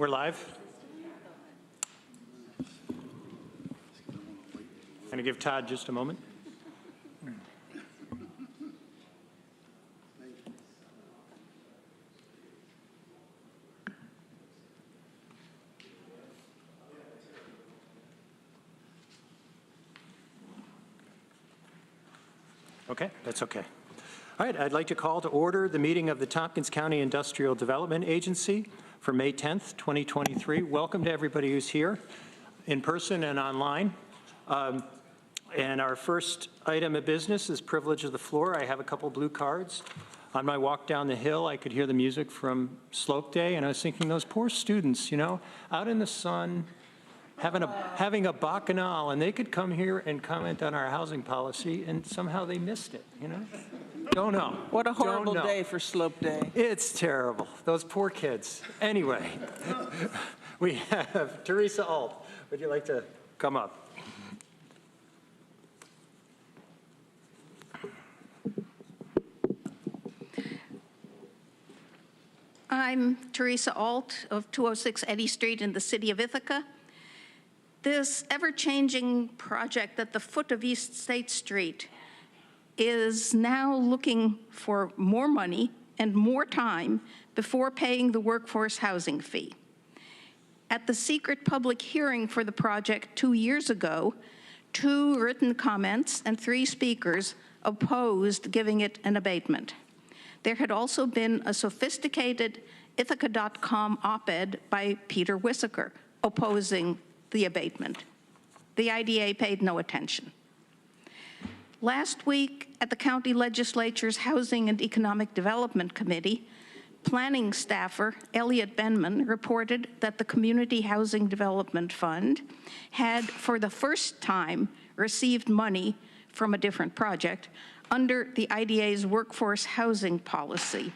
we're live. I'm going to give Todd just a moment. Okay, that's okay. All right, I'd like to call to order the meeting of the Tompkins County Industrial Development Agency for May 10th, 2023. Welcome to everybody who's here in person and online. And our first item of business is privilege of the floor. I have a couple blue cards. On my walk down the hill, I could hear the music from Slope Day, and I was thinking, those poor students, you know, out in the sun, having a bacchanal, and they could come here and comment on our housing policy, and somehow they missed it, you know? Don't know. What a horrible day for Slope Day. It's terrible. Those poor kids. Anyway, we have Teresa Alt. Would you like to come up? I'm Teresa Alt of 206 Eddy Street in the city of Ithaca. This ever-changing project at the foot of East State Street is now looking for more money and more time before paying the workforce housing fee. At the secret public hearing for the project 2 years ago, 2 written comments and 3 speakers opposed giving it an abatement. There had also been a sophisticated Ithaca.com op-ed by Peter Wissaker opposing the abatement. The IDA paid no attention. Last week at the county legislature's Housing and Economic Development Committee, planning staffer Elliot Benman reported that the Community Housing Development Fund had, for the first time, received money from a different project under the IDA's workforce housing policy.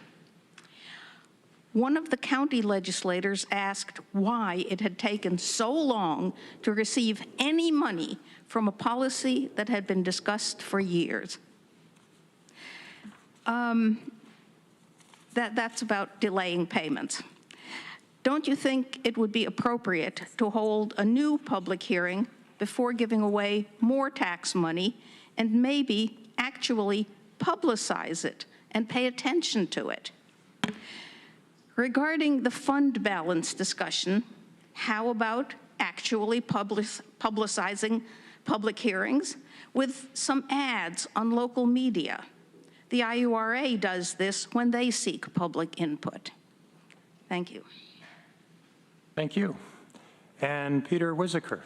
One of the county legislators asked why it had taken so long to receive any money from a policy that had been discussed for years. That's about delaying payments. Don't you think it would be appropriate to hold a new public hearing before giving away more tax money and maybe actually publicize it and pay attention to it? Regarding the fund balance discussion, how about actually publicizing public hearings with some ads on local media? The IURA does this when they seek public input. Thank you. Thank you. And Peter Wissaker.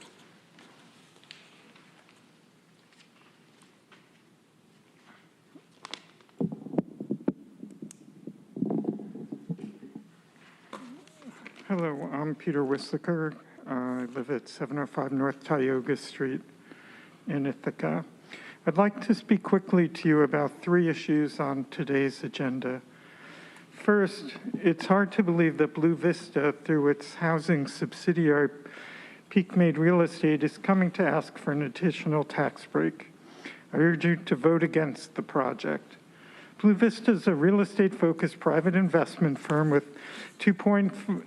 Hello, I'm Peter Wissaker. I live at 705 North Tioga Street in Ithaca. I'd like to speak quickly to you about 3 issues on today's agenda. First, it's hard to believe that Blue Vista, through its housing subsidiary Peak Made Real Estate, is coming to ask for an additional tax break. I urge you to vote against the project. Blue Vista is a real estate-focused private investment firm with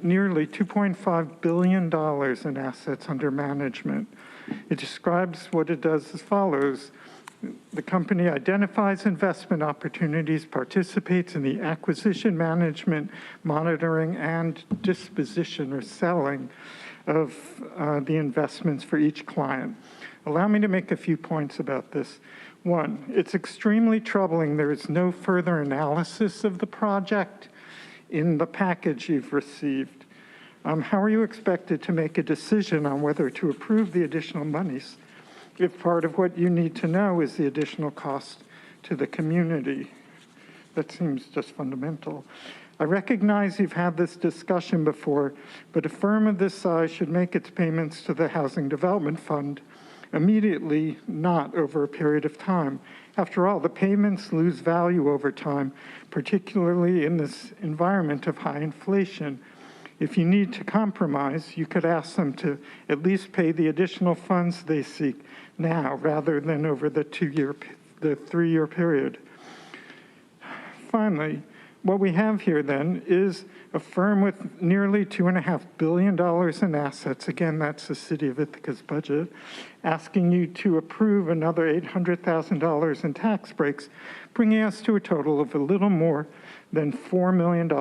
nearly $2.5 billion in assets under management. It describes what it does as follows. The company identifies investment opportunities, participates in the acquisition, management, monitoring, and disposition or selling of the investments for each client. Allow me to make a few points about this. 1, it's extremely troubling there is no further analysis of the project in the package you've received. How are you expected to make a decision on whether to approve the additional monies if part of what you need to know is the additional cost to the community? That seems just fundamental. I recognize you've had this discussion before, but a firm of this size should make its payments to the Housing Development Fund immediately, not over a period of time. After all, the payments lose value over time, particularly in this environment of high inflation. If you need to compromise, you could ask them to at least pay the additional funds they seek now, rather than over the 3-year period. Finally, what we have here then is a firm with nearly $2.5 billion in assets, again, that's the city of Ithaca's budget, asking you to approve another $800,000 in tax breaks, bringing us to a total of a little more than $4 million,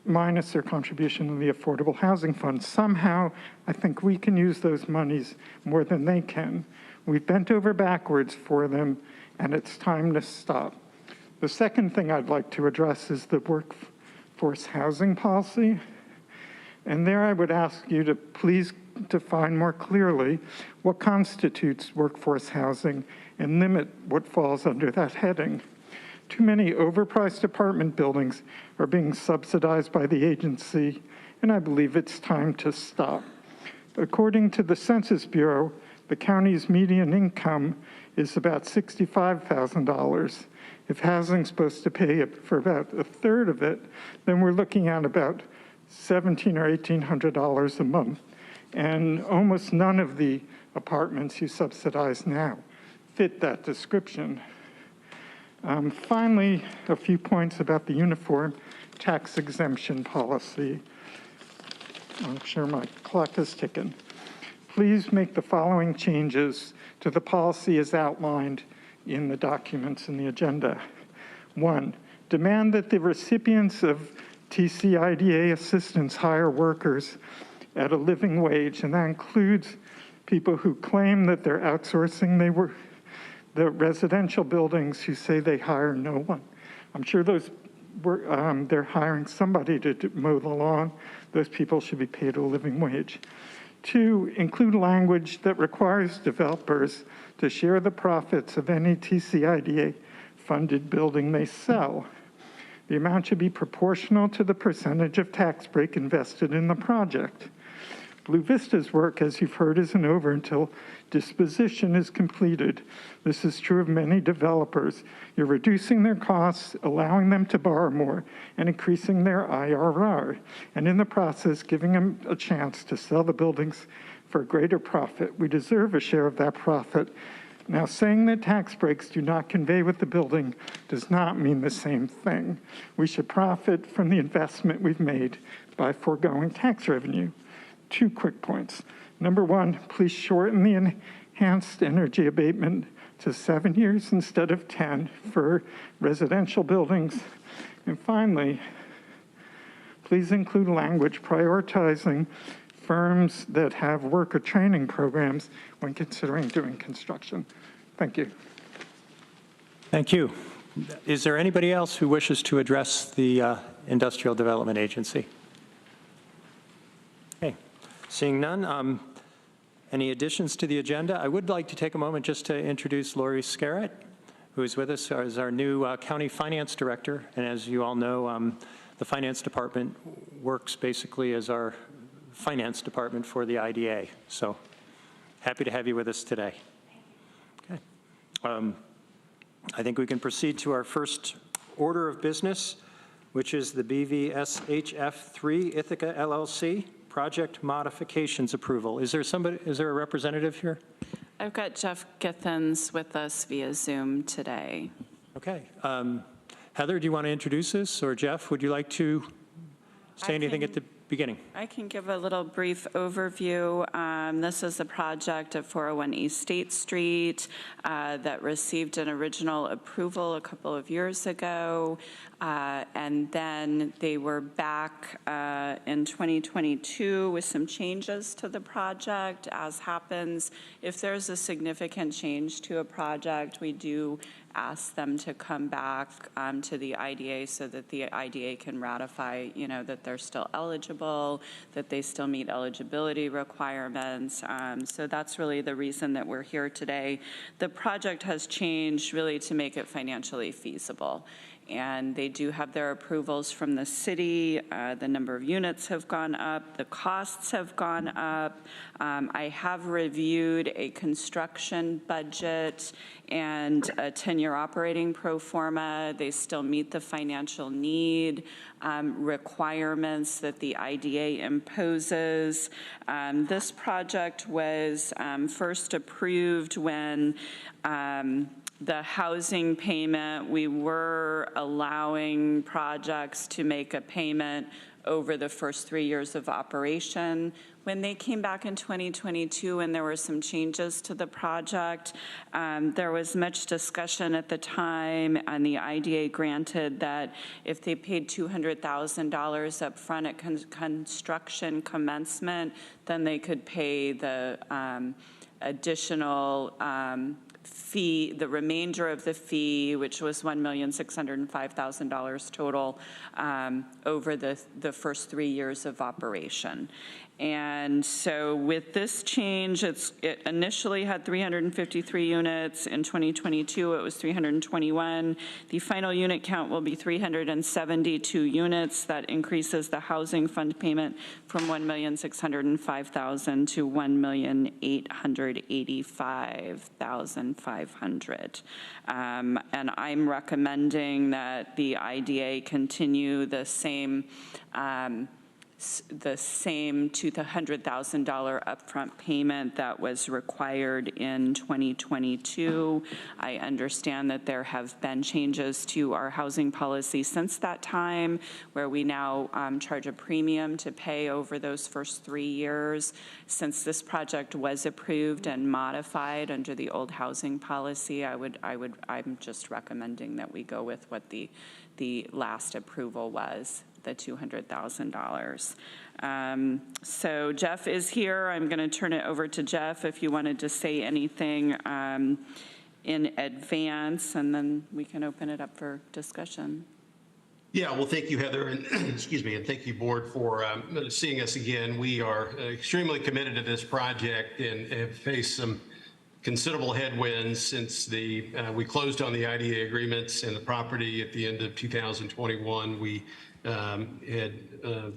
minus their contribution to the Affordable Housing Fund. Somehow, I think we can use those monies more than they can. We've bent over backwards for them, and it's time to stop. The second thing I'd like to address is the workforce housing policy. And there I would ask you to please define more clearly what constitutes workforce housing and limit what falls under that heading. Too many overpriced apartment buildings are being subsidized by the agency, and I believe it's time to stop. According to the Census Bureau, the county's median income is about $65,000. If housing's supposed to pay for about a third of it, then we're looking at about $1,700 or $1,800 a month. And almost none of the apartments you subsidize now fit that description. Finally, a few points about the uniform tax exemption policy. I'm sure my clock is ticking. Please make the following changes to the policy as outlined in the documents in the agenda. 1, demand that the recipients of TCIDA assistance hire workers at a living wage, and that includes people who claim that they're outsourcing the residential buildings who say they hire no one. I'm sure they're hiring somebody to mow the lawn. Those people should be paid a living wage. 2, include language that requires developers to share the profits of any TCIDA-funded building they sell. The amount should be proportional to the percentage of tax break invested in the project. Blue Vista's work, as you've heard, isn't over until disposition is completed. This is true of many developers. You're reducing their costs, allowing them to borrow more, and increasing their IRR, and in the process, giving them a chance to sell the buildings for a greater profit. We deserve a share of that profit. Now, saying that tax breaks do not convey with the building does not mean the same thing. We should profit from the investment we've made by foregoing tax revenue. 2 quick points. Number 1, please shorten the enhanced energy abatement to 7 years instead of 10 for residential buildings. And finally, please include language prioritizing firms that have worker training programs when considering doing construction. Thank you. Thank you. Is there anybody else who wishes to address the Industrial Development Agency? Okay, seeing none. Any additions to the agenda? I would like to take a moment just to introduce Lori Scarrett, who is with us as our new County Finance Director. And as you all know, the Finance Department works basically as our finance department for the IDA. So happy to have you with us today. Okay. I think we can proceed to our first order of business, which is the BVSHF3 Ithaca LLC project modifications approval. Is there a representative here? I've got Jeff Githens with us via Zoom today. Okay. Heather, do you want to introduce this? Or Jeff, would you like to say anything at the beginning? I can give a little brief overview. This is a project at 401 East State Street that received an original approval a couple of years ago, and then they were back in 2022 with some changes to the project. As happens, if there's a significant change to a project, we do ask them to come back to the IDA so that the IDA can ratify, that they're still eligible, that they still meet eligibility requirements. So that's really the reason that we're here today. The project has changed really to make it financially feasible. And they do have their approvals from the city. The number of units have gone up. The costs have gone up. I have reviewed a construction budget and a 10-year operating pro forma. They still meet the financial need. requirements that the IDA imposes. This project was first approved when the housing payment, we were allowing projects to make a payment over the first 3 years of operation. When they came back in 2022 and there were some changes to the project, there was much discussion at the time, and the IDA granted that if they paid $200,000 up front at construction commencement, then they could pay the additional fee, the remainder of the fee, which was $1,605,000 total, over the first 3 years of operation. And so with this change, it initially had 353 units. In 2022, it was 321. The final unit count will be 372 units. That increases the housing fund payment from $1,605,000 to $1,885,500. And I'm recommending that the IDA continue the same $200,000 upfront payment that was required in 2022. I understand that there have been changes to our housing policy since that time, where we now charge a premium to pay over those first 3 years. Since this project was approved and modified under the old housing policy, I'm just recommending that we go with what the last approval was, the $200,000. So Jeff is here. I'm going to turn it over to Jeff if you wanted to say anything in advance, and then we can open it up for discussion. Yeah, well, thank you, Heather, and excuse me, and thank you, Board, for seeing us again. We are extremely committed to this project and have faced some considerable headwinds since we closed on the IDA agreements and the property at the end of 2021. We had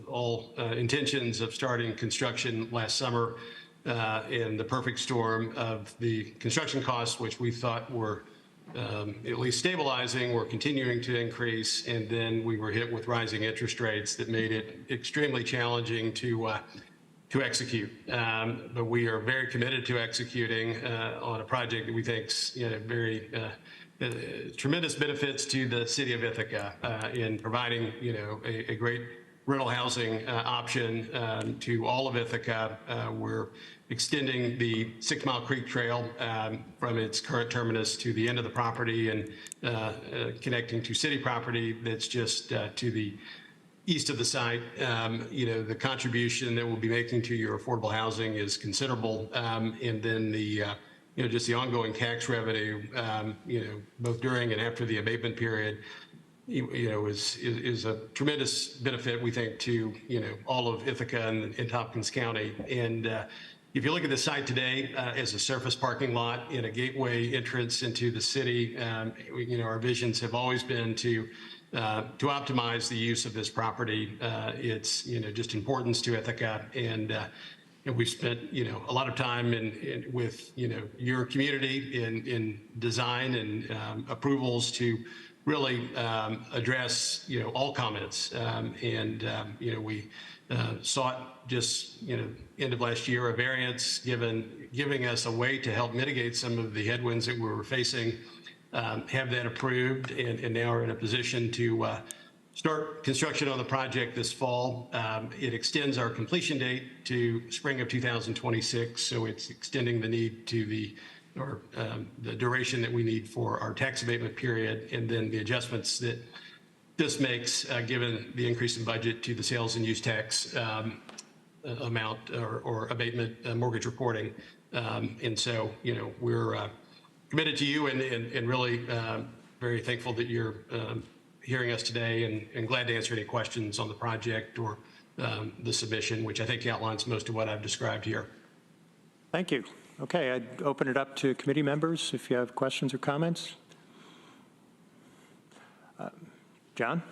all intentions of starting construction last summer, and the perfect storm of the construction costs, which we thought were at least stabilizing, were continuing to increase, and then we were hit with rising interest rates that made it extremely challenging to execute. But we are very committed to executing on a project that we think's very tremendous benefits to the city of Ithaca in providing a great rental housing option to all of Ithaca. We're extending the 6 Mile Creek Trail from its current terminus to the end of the property and connecting to city property that's just to the east of the site. The contribution that we'll be making to your affordable housing is considerable, and then the just the ongoing tax revenue, both during and after the abatement period, is a tremendous benefit, we think, to all of Ithaca and Tompkins County. And if you look at the site today as a surface parking lot and a gateway entrance into the city, our visions have always been to optimize the use of this property. It's just importance to Ithaca, and we've spent a lot of time with your community in design and approvals to really address all comments, and we sought just end of last year a variance giving us a way to help mitigate some of the headwinds that we were facing, have that approved, and now are in a position to start construction on the project this fall. It extends our completion date to spring of 2026, so it's extending the need to the duration that we need for our tax abatement period, and then the adjustments that this makes given the increase in budget to the sales and use tax amount or abatement mortgage reporting. And so, we're committed to you and really very thankful that you're hearing us today, and glad to answer any questions on the project or the submission, which I think outlines most of what I've described here. Thank you. Okay, I'd open it up to committee members if you have questions or comments. John?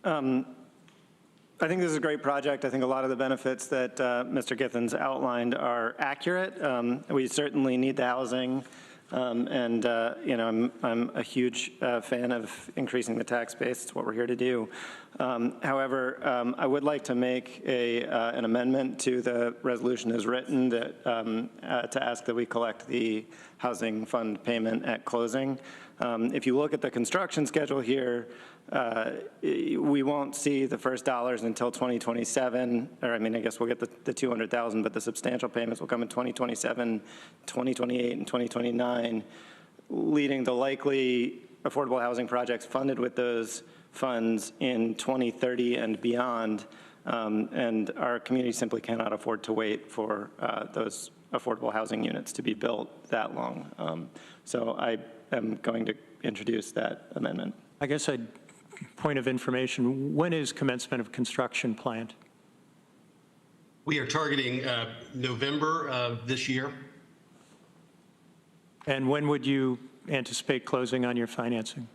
I think this is a great project. I think a lot of the benefits that Mr. Githens outlined are accurate. We certainly need the housing. I'm a huge fan of increasing the tax base. It's what we're here to do. However, I would like to make an amendment to the resolution as written that, to ask that we collect the housing fund payment at closing. If you look at the construction schedule here, we won't see the first dollars until 2027, or I mean, I guess we'll get the 200,000, but the substantial payments will come in 2027, 2028, and 2029, leading to likely affordable housing projects funded with those funds in 2030 and beyond. And our community simply cannot afford to wait for those affordable housing units to be built that long. So I am going to introduce that amendment. I guess point of information, when is commencement of construction planned? We are targeting November of this year. And when would you anticipate closing on your financing?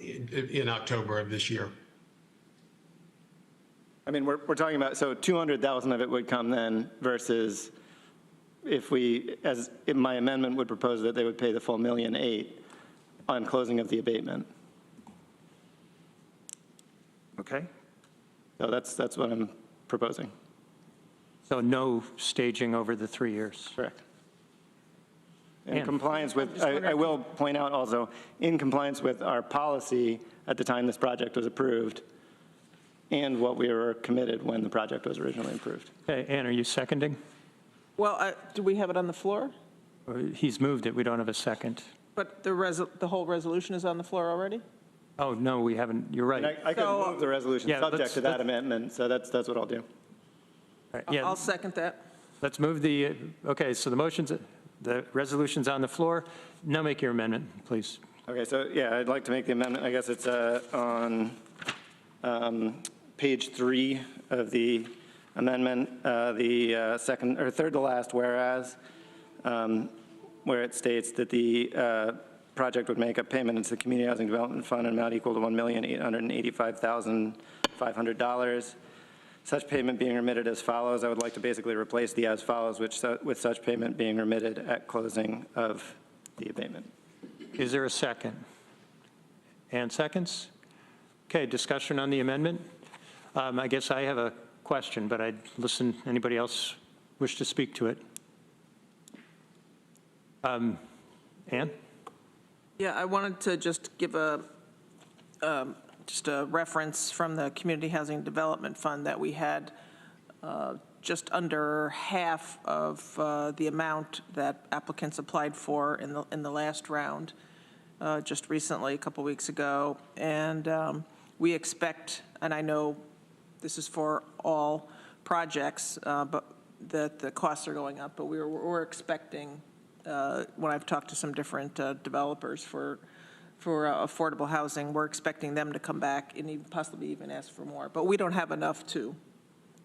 In October of this year. I mean, we're talking about, so 200,000 of it would come then versus if my amendment would propose that they would pay the full $1.8 million on closing of the abatement. Okay. So that's what I'm proposing. So no staging over the 3 years? Correct. In Ann. compliance with, I will point out also, in compliance with our policy at the time this project was approved and what we were committed when the project was originally approved. Okay, Ann, are you seconding? Well, do we have it on the floor? He's moved it, we don't have a second. But the whole resolution is on the floor already? Oh, no, we haven't, you're right. And I could move the resolution Yeah, subject to that amendment, so that's what I'll do. Right, yeah, I'll second that. let's move okay, so the resolution's on the floor. Now make your amendment, please. Okay, so yeah, I'd like to make the amendment. I guess it's on page 3 of the amendment, the second or third to last whereas, where it states that the project would make a payment into the Community Housing Development Fund in amount equal to $1,885,500. Such payment being remitted as follows. I would like to basically replace the as follows with such payment being remitted at closing of the abatement. Is there a second? And seconds? Okay, discussion on the amendment. I guess I have a question, but I'd listen, anybody else wish to speak to it? Ann? Yeah, I wanted to just give a reference from the Community Housing Development Fund that we had just under half of the amount that applicants applied for in the last round, just recently, a couple weeks ago. And we expect, and I know this is for all projects, but that the costs are going up, but we're expecting, when I've talked to some different developers for affordable housing, we're expecting them to come back and possibly even ask for more. But we don't have enough to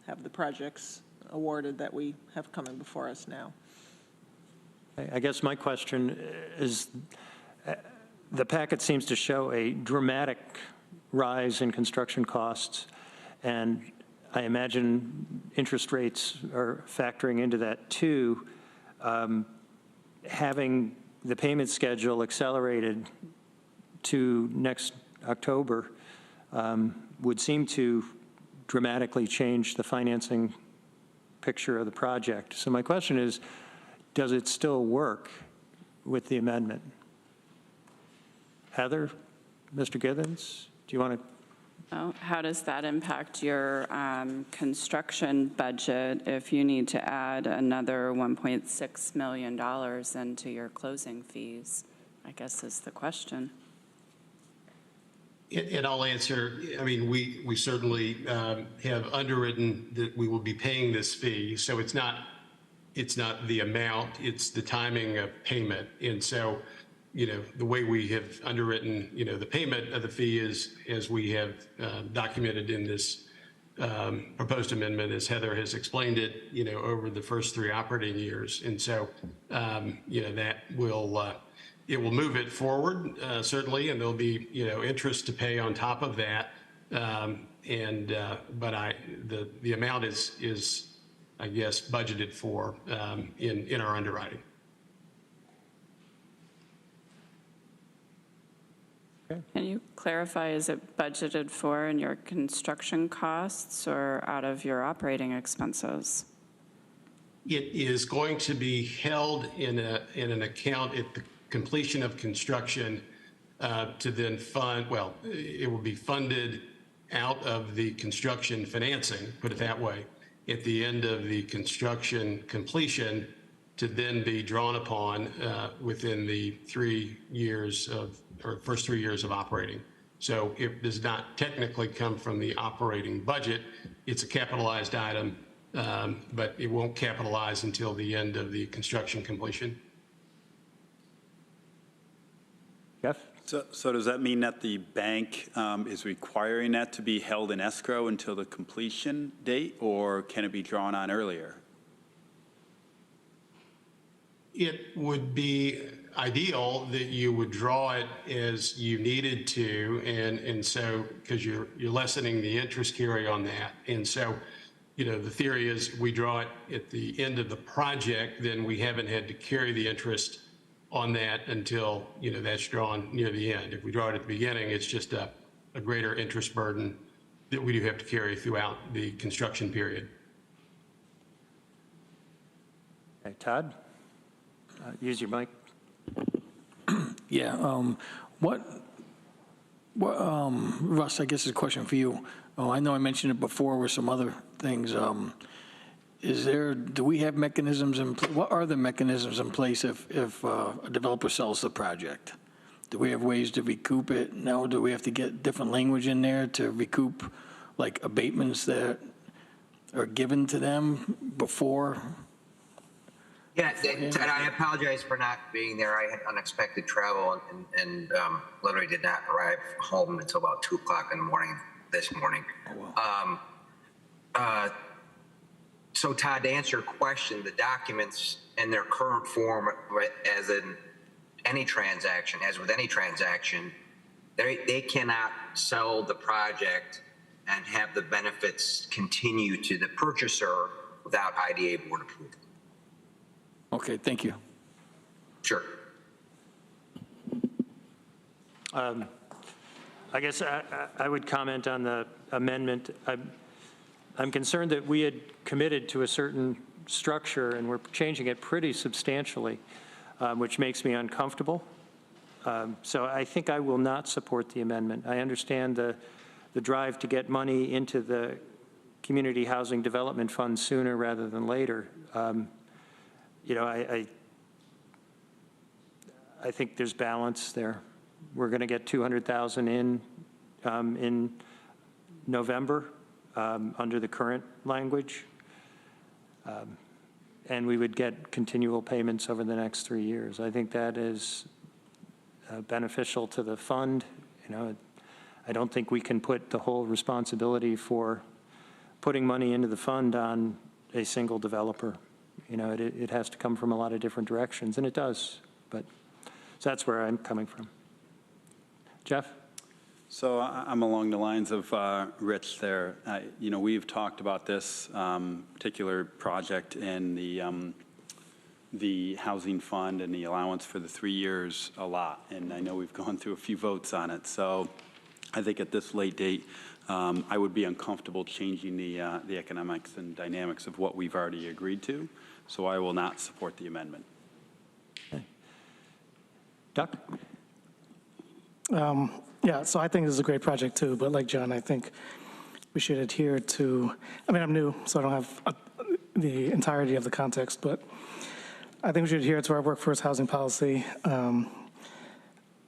have the projects awarded that we have coming before us now. I guess my question is, the packet seems to show a dramatic rise in construction costs, and I imagine interest rates are factoring into that too. Having the payment schedule accelerated to next October would seem to dramatically change the financing picture of the project. So my question is, does it still work with the amendment? Heather, Mr. Givens, do you want to? How does that impact your construction budget if you need to add another $1.6 million into your closing fees, I guess is the question. And I'll answer, I mean, we certainly have underwritten that we will be paying this fee. So it's not the amount, it's the timing of payment. And so, the way we have underwritten, the payment of the fee is, as we have documented in this proposed amendment, as Heather has explained it, over the first 3 operating years. And so, that will, it will move it forward, certainly, and there'll be, interest to pay on top of that. But the amount is, I guess, budgeted for in our underwriting. Can you clarify, is it budgeted for in your construction costs or out of your operating expenses? It is going to be held in an account at the completion of construction to then fund, well, it will be funded out of the construction financing, put it that way, at the end of the construction completion to then be drawn upon within the 3 years of, or first 3 years of operating. So it does not technically come from the operating budget. It's a capitalized item, but it won't capitalize until the end of the construction completion. Jeff? So does that mean that the bank is requiring that to be held in escrow until the completion date, or can it be drawn on earlier? It would be ideal that you would draw it as you needed to, and so, because you're lessening the interest carry on that. And so, you know, the theory is we draw it at the end of the project, then we haven't had to carry the interest on that until, you know, that's drawn near the end. If we draw it at the beginning, it's just a greater interest burden that we do have to carry throughout the construction period. Okay, Todd? Use your mic. Yeah, Russ, I guess is a question for you. Oh, I know I mentioned it before with some other things. Do we have mechanisms what are the mechanisms in place if a developer sells the project? Do we have ways to recoup it? No, do we have to get different language in there to recoup, like abatements that are given to them before? Yeah, Ted, I apologize for not being there. I had unexpected travel and literally did not arrive home until about 2 o'clock in the morning this morning. Oh, wow. So Todd, to answer your question, the documents in their current form, as in any transaction, as with any transaction, they cannot sell the project and have the benefits continue to the purchaser without IDA board approval. Okay, thank you. Sure. I guess I would comment on the amendment. I'm concerned that we had committed to a certain structure and we're changing it pretty substantially, which makes me uncomfortable. So I think I will not support the amendment. I understand the drive to get money into the Community Housing Development Fund sooner rather than later. You know, I think there's balance there. We're going to get $200,000 in November under the current language, and we would get continual payments over the next 3 years. I think that is beneficial to the fund. You know, I don't think we can put the whole responsibility for putting money into the fund on a single developer. You know, it has to come from a lot of different directions, and it does. But so that's where I'm coming from. Jeff? So I'm along the lines of Rich there. You know, we've talked about this particular project in the housing fund and the allowance for the 3 years a lot, and I know we've gone through a few votes on it. So I think at this late date, I would be uncomfortable changing the economics and dynamics of what we've already agreed to. So I will not support the amendment. Okay. Doc? Yeah, so I think this is a great project too, but like John, I think we should adhere to, I mean, I'm new, so I don't have the entirety of the context, but I think we should adhere to our workforce housing policy. And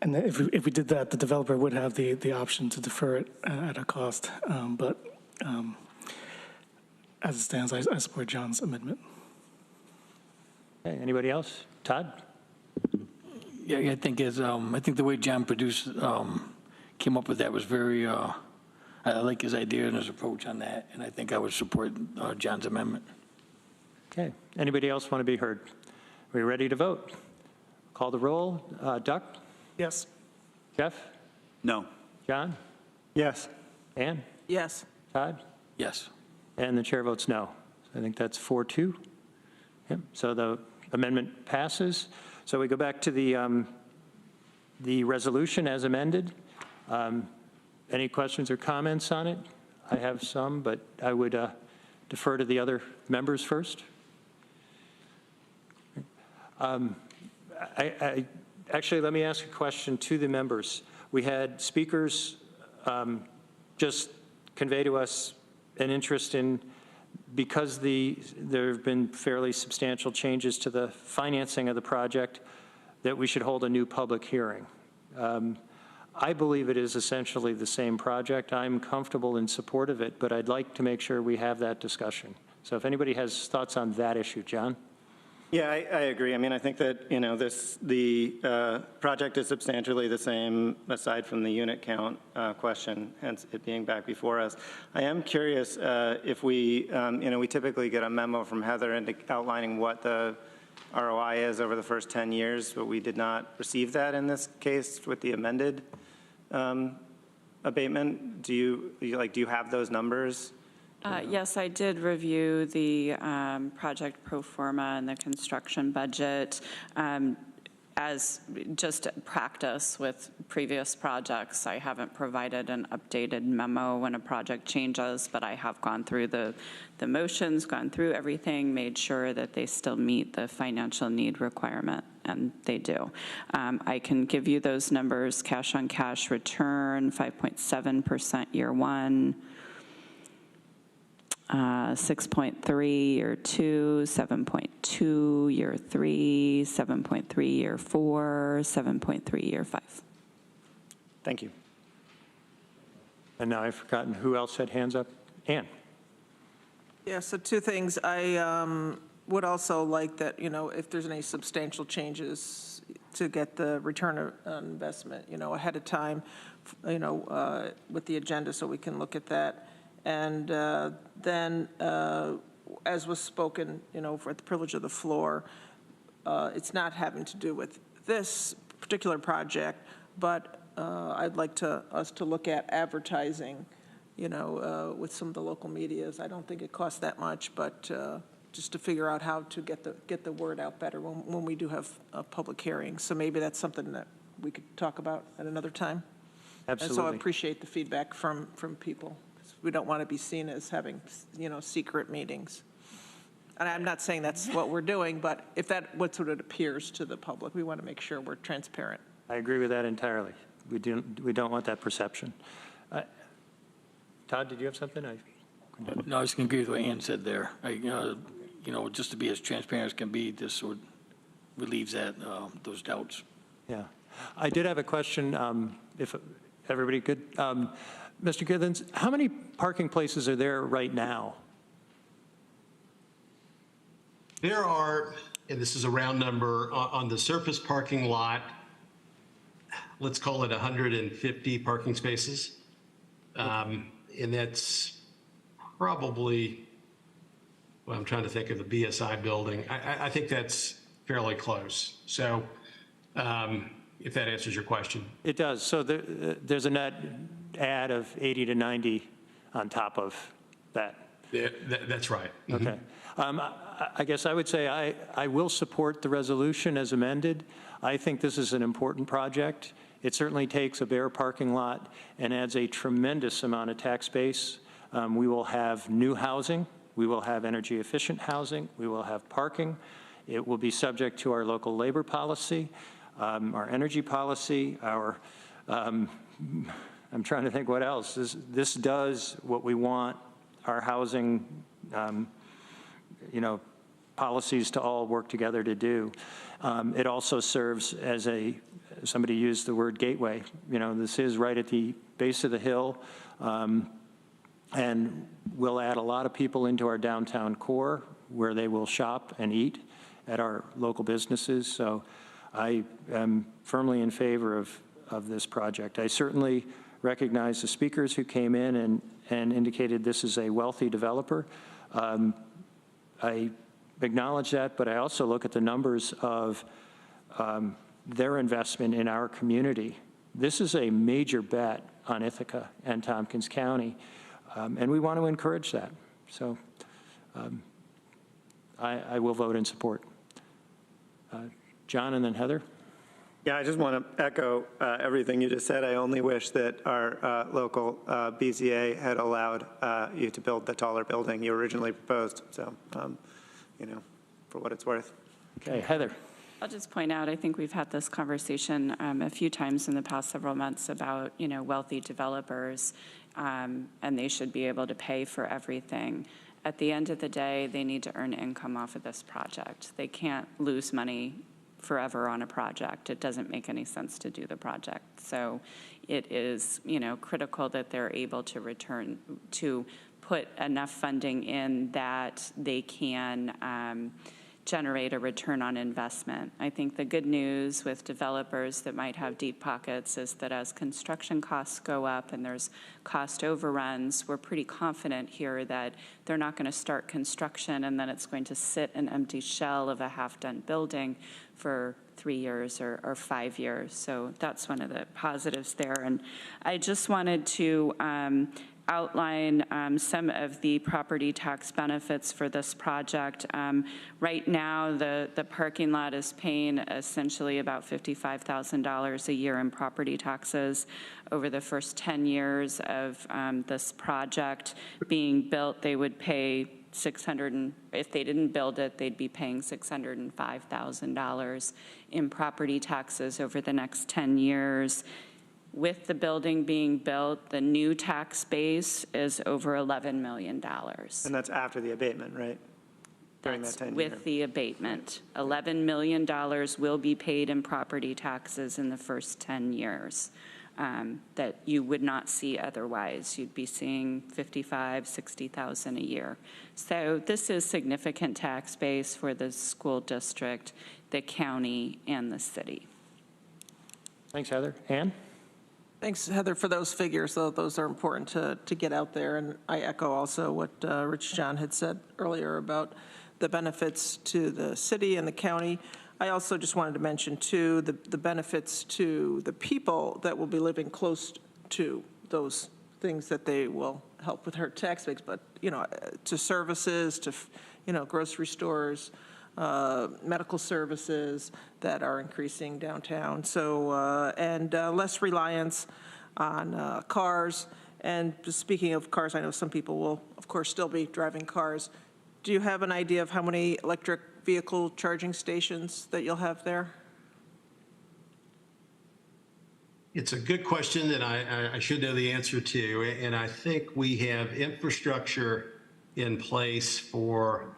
if we did that, the developer would have the option to defer it at a cost. But as it stands, I support John's amendment. Okay, anybody else? Todd? Yeah, I think the way John came up with that was very, I like his idea and his approach on that, and I think I would support John's amendment. Okay, anybody else want to be heard? Are we ready to vote? Call the roll. Duck? Yes. Jeff? No. John? Yes. Ann? Yes. Todd? Yes. And the chair votes no. So I think that's 4-2. Yep. So the amendment passes. So we go back to the resolution as amended. Any questions or comments on it? I have some, but I would defer to the other members first. Actually, let me ask a question to the members. We had speakers just convey to us an interest in, because there have been fairly substantial changes to the financing of the project, that we should hold a new public hearing. I believe it is essentially the same project. I'm comfortable in support of it, but I'd like to make sure we have that discussion. So if anybody has thoughts on that issue, John? Yeah, I agree. I mean, I think that, the project is substantially the same, aside from the unit count question, hence it being back before us. I am curious if we typically get a memo from Heather outlining what the ROI is over the first 10 years, but we did not receive that in this case with the amended abatement. Do you have those numbers? Yes, I did review the project pro forma and the construction budget. As just practice with previous projects, I haven't provided an updated memo when a project changes, but I have gone through the motions, gone through everything, made sure that they still meet the financial need requirement, and they do. I can give you those numbers: cash on cash return, 5.7% year one, 6.3 year 2, 7.2 year 3, 7.3 year 4, 7.3 year 5. Thank you. And now I've forgotten who else had hands up. Ann. Yeah, so two things. I would also like that, if there's any substantial changes, to get the return on investment, ahead of time, with the agenda, so we can look at that. And then, as was spoken, for the privilege of the floor, it's not having to do with this particular project, but I'd like us to look at advertising, with some of the local medias. I don't think it costs that much, but just to figure out how to get the word out better when we do have a public hearing. So maybe that's something that we could talk about at another time. Absolutely. And so I appreciate the feedback from people. We don't want to be seen as having, secret meetings. And I'm not saying that's what we're doing, but if that's what it appears to the public, we want to make sure we're transparent. I agree with that entirely. We don't want that perception. Todd, did you have something? No, I was going to agree with what Ann said there. Just to be as transparent as can be, this sort of relieves those doubts. Yeah. I did have a question, if everybody could. Mr. Githens, how many parking places are there right now? There are, and this is a round number, on the surface parking lot, let's call it 150 parking spaces. And that's probably, well, I'm trying to think of the BSI building. I think that's fairly close. So if that answers your question. It does. So there's a net add of 80 to 90 on top of that. Yeah, that's right. Okay. I guess I would say I will support the resolution as amended. I think this is an important project. It certainly takes a bare parking lot and adds a tremendous amount of tax base. We will have new housing. We will have energy efficient housing. We will have parking. It will be subject to our local labor policy, our energy policy, I'm trying to think what else. This does what we want our housing, policies to all work together to do. It also serves as somebody used the word gateway. This is right at the base of the hill, and we'll add a lot of people into our downtown core where they will shop and eat at our local businesses. So I am firmly in favor of this project. I certainly recognize the speakers who came in and indicated this is a wealthy developer. I acknowledge that, but I also look at the numbers of their investment in our community. This is a major bet on Ithaca and Tompkins County, and we want to encourage that. So I will vote in support. John and then Heather. Yeah, I just want to echo everything you just said. I only wish that our local BZA had allowed you to build the taller building you originally proposed. So, you know, for what it's worth. Okay, Heather. I'll just point out, I think we've had this conversation a few times in the past several months about, you know, wealthy developers, and they should be able to pay for everything. At the end of the day, they need to earn income off of this project. They can't lose money forever on a project. It doesn't make any sense to do the project. So it is, you know, critical that they're able to put enough funding in that they can generate a return on investment. I think the good news with developers that might have deep pockets is that as construction costs go up and there's cost overruns, we're pretty confident here that they're not going to start construction and then it's going to sit an empty shell of a half-done building for 3 years or 5 years. So that's one of the positives there. And I just wanted to outline some of the property tax benefits for this project. Right now, the parking lot is paying essentially about $55,000 a year in property taxes. Over the first 10 years of this project being built, they would pay if they didn't build it, they'd be paying $605,000 in property taxes over the next 10 years. With the building being built, the new tax base is over $11 million. And that's after the abatement, right? During that 10 with the abatement. $11 million will be paid in property taxes in the first 10 years that you would not see otherwise. You'd be seeing $55,000, $60,000 a year. So this is significant tax base for the school district, the county, and the city. Thanks, Heather. Ann? Thanks, Heather, for those figures. Those are important to get out there. And I echo also what Rich John had said earlier about the benefits to the city and the county. I also just wanted to mention, too, the benefits to the people that will be living close to those things that they will help with her tax base, but, you know, to services, to, you know, grocery stores, medical services that are increasing downtown. So, and less reliance on cars. And just speaking of cars, I know some people will, of course, still be driving cars. Do you have an idea of how many electric vehicle charging stations that you'll have there? It's a good question that I should know the answer to. And I think we have infrastructure in place for,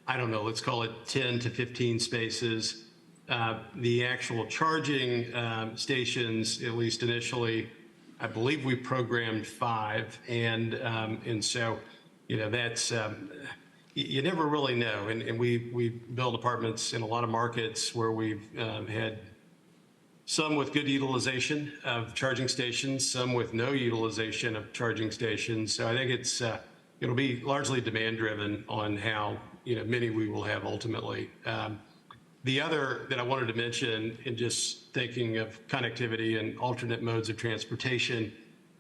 I don't know, let's call it 10 to 15 spaces. The actual charging stations, at least initially, I believe we programmed 5. And so, you know, that's, you never really know. And we build apartments in a lot of markets where we've had some with good utilization of charging stations, some with no utilization of charging stations. So I think it's, it'll be largely demand driven on how, you know, many we will have ultimately. The other that I wanted to mention, in just thinking of connectivity and alternate modes of transportation,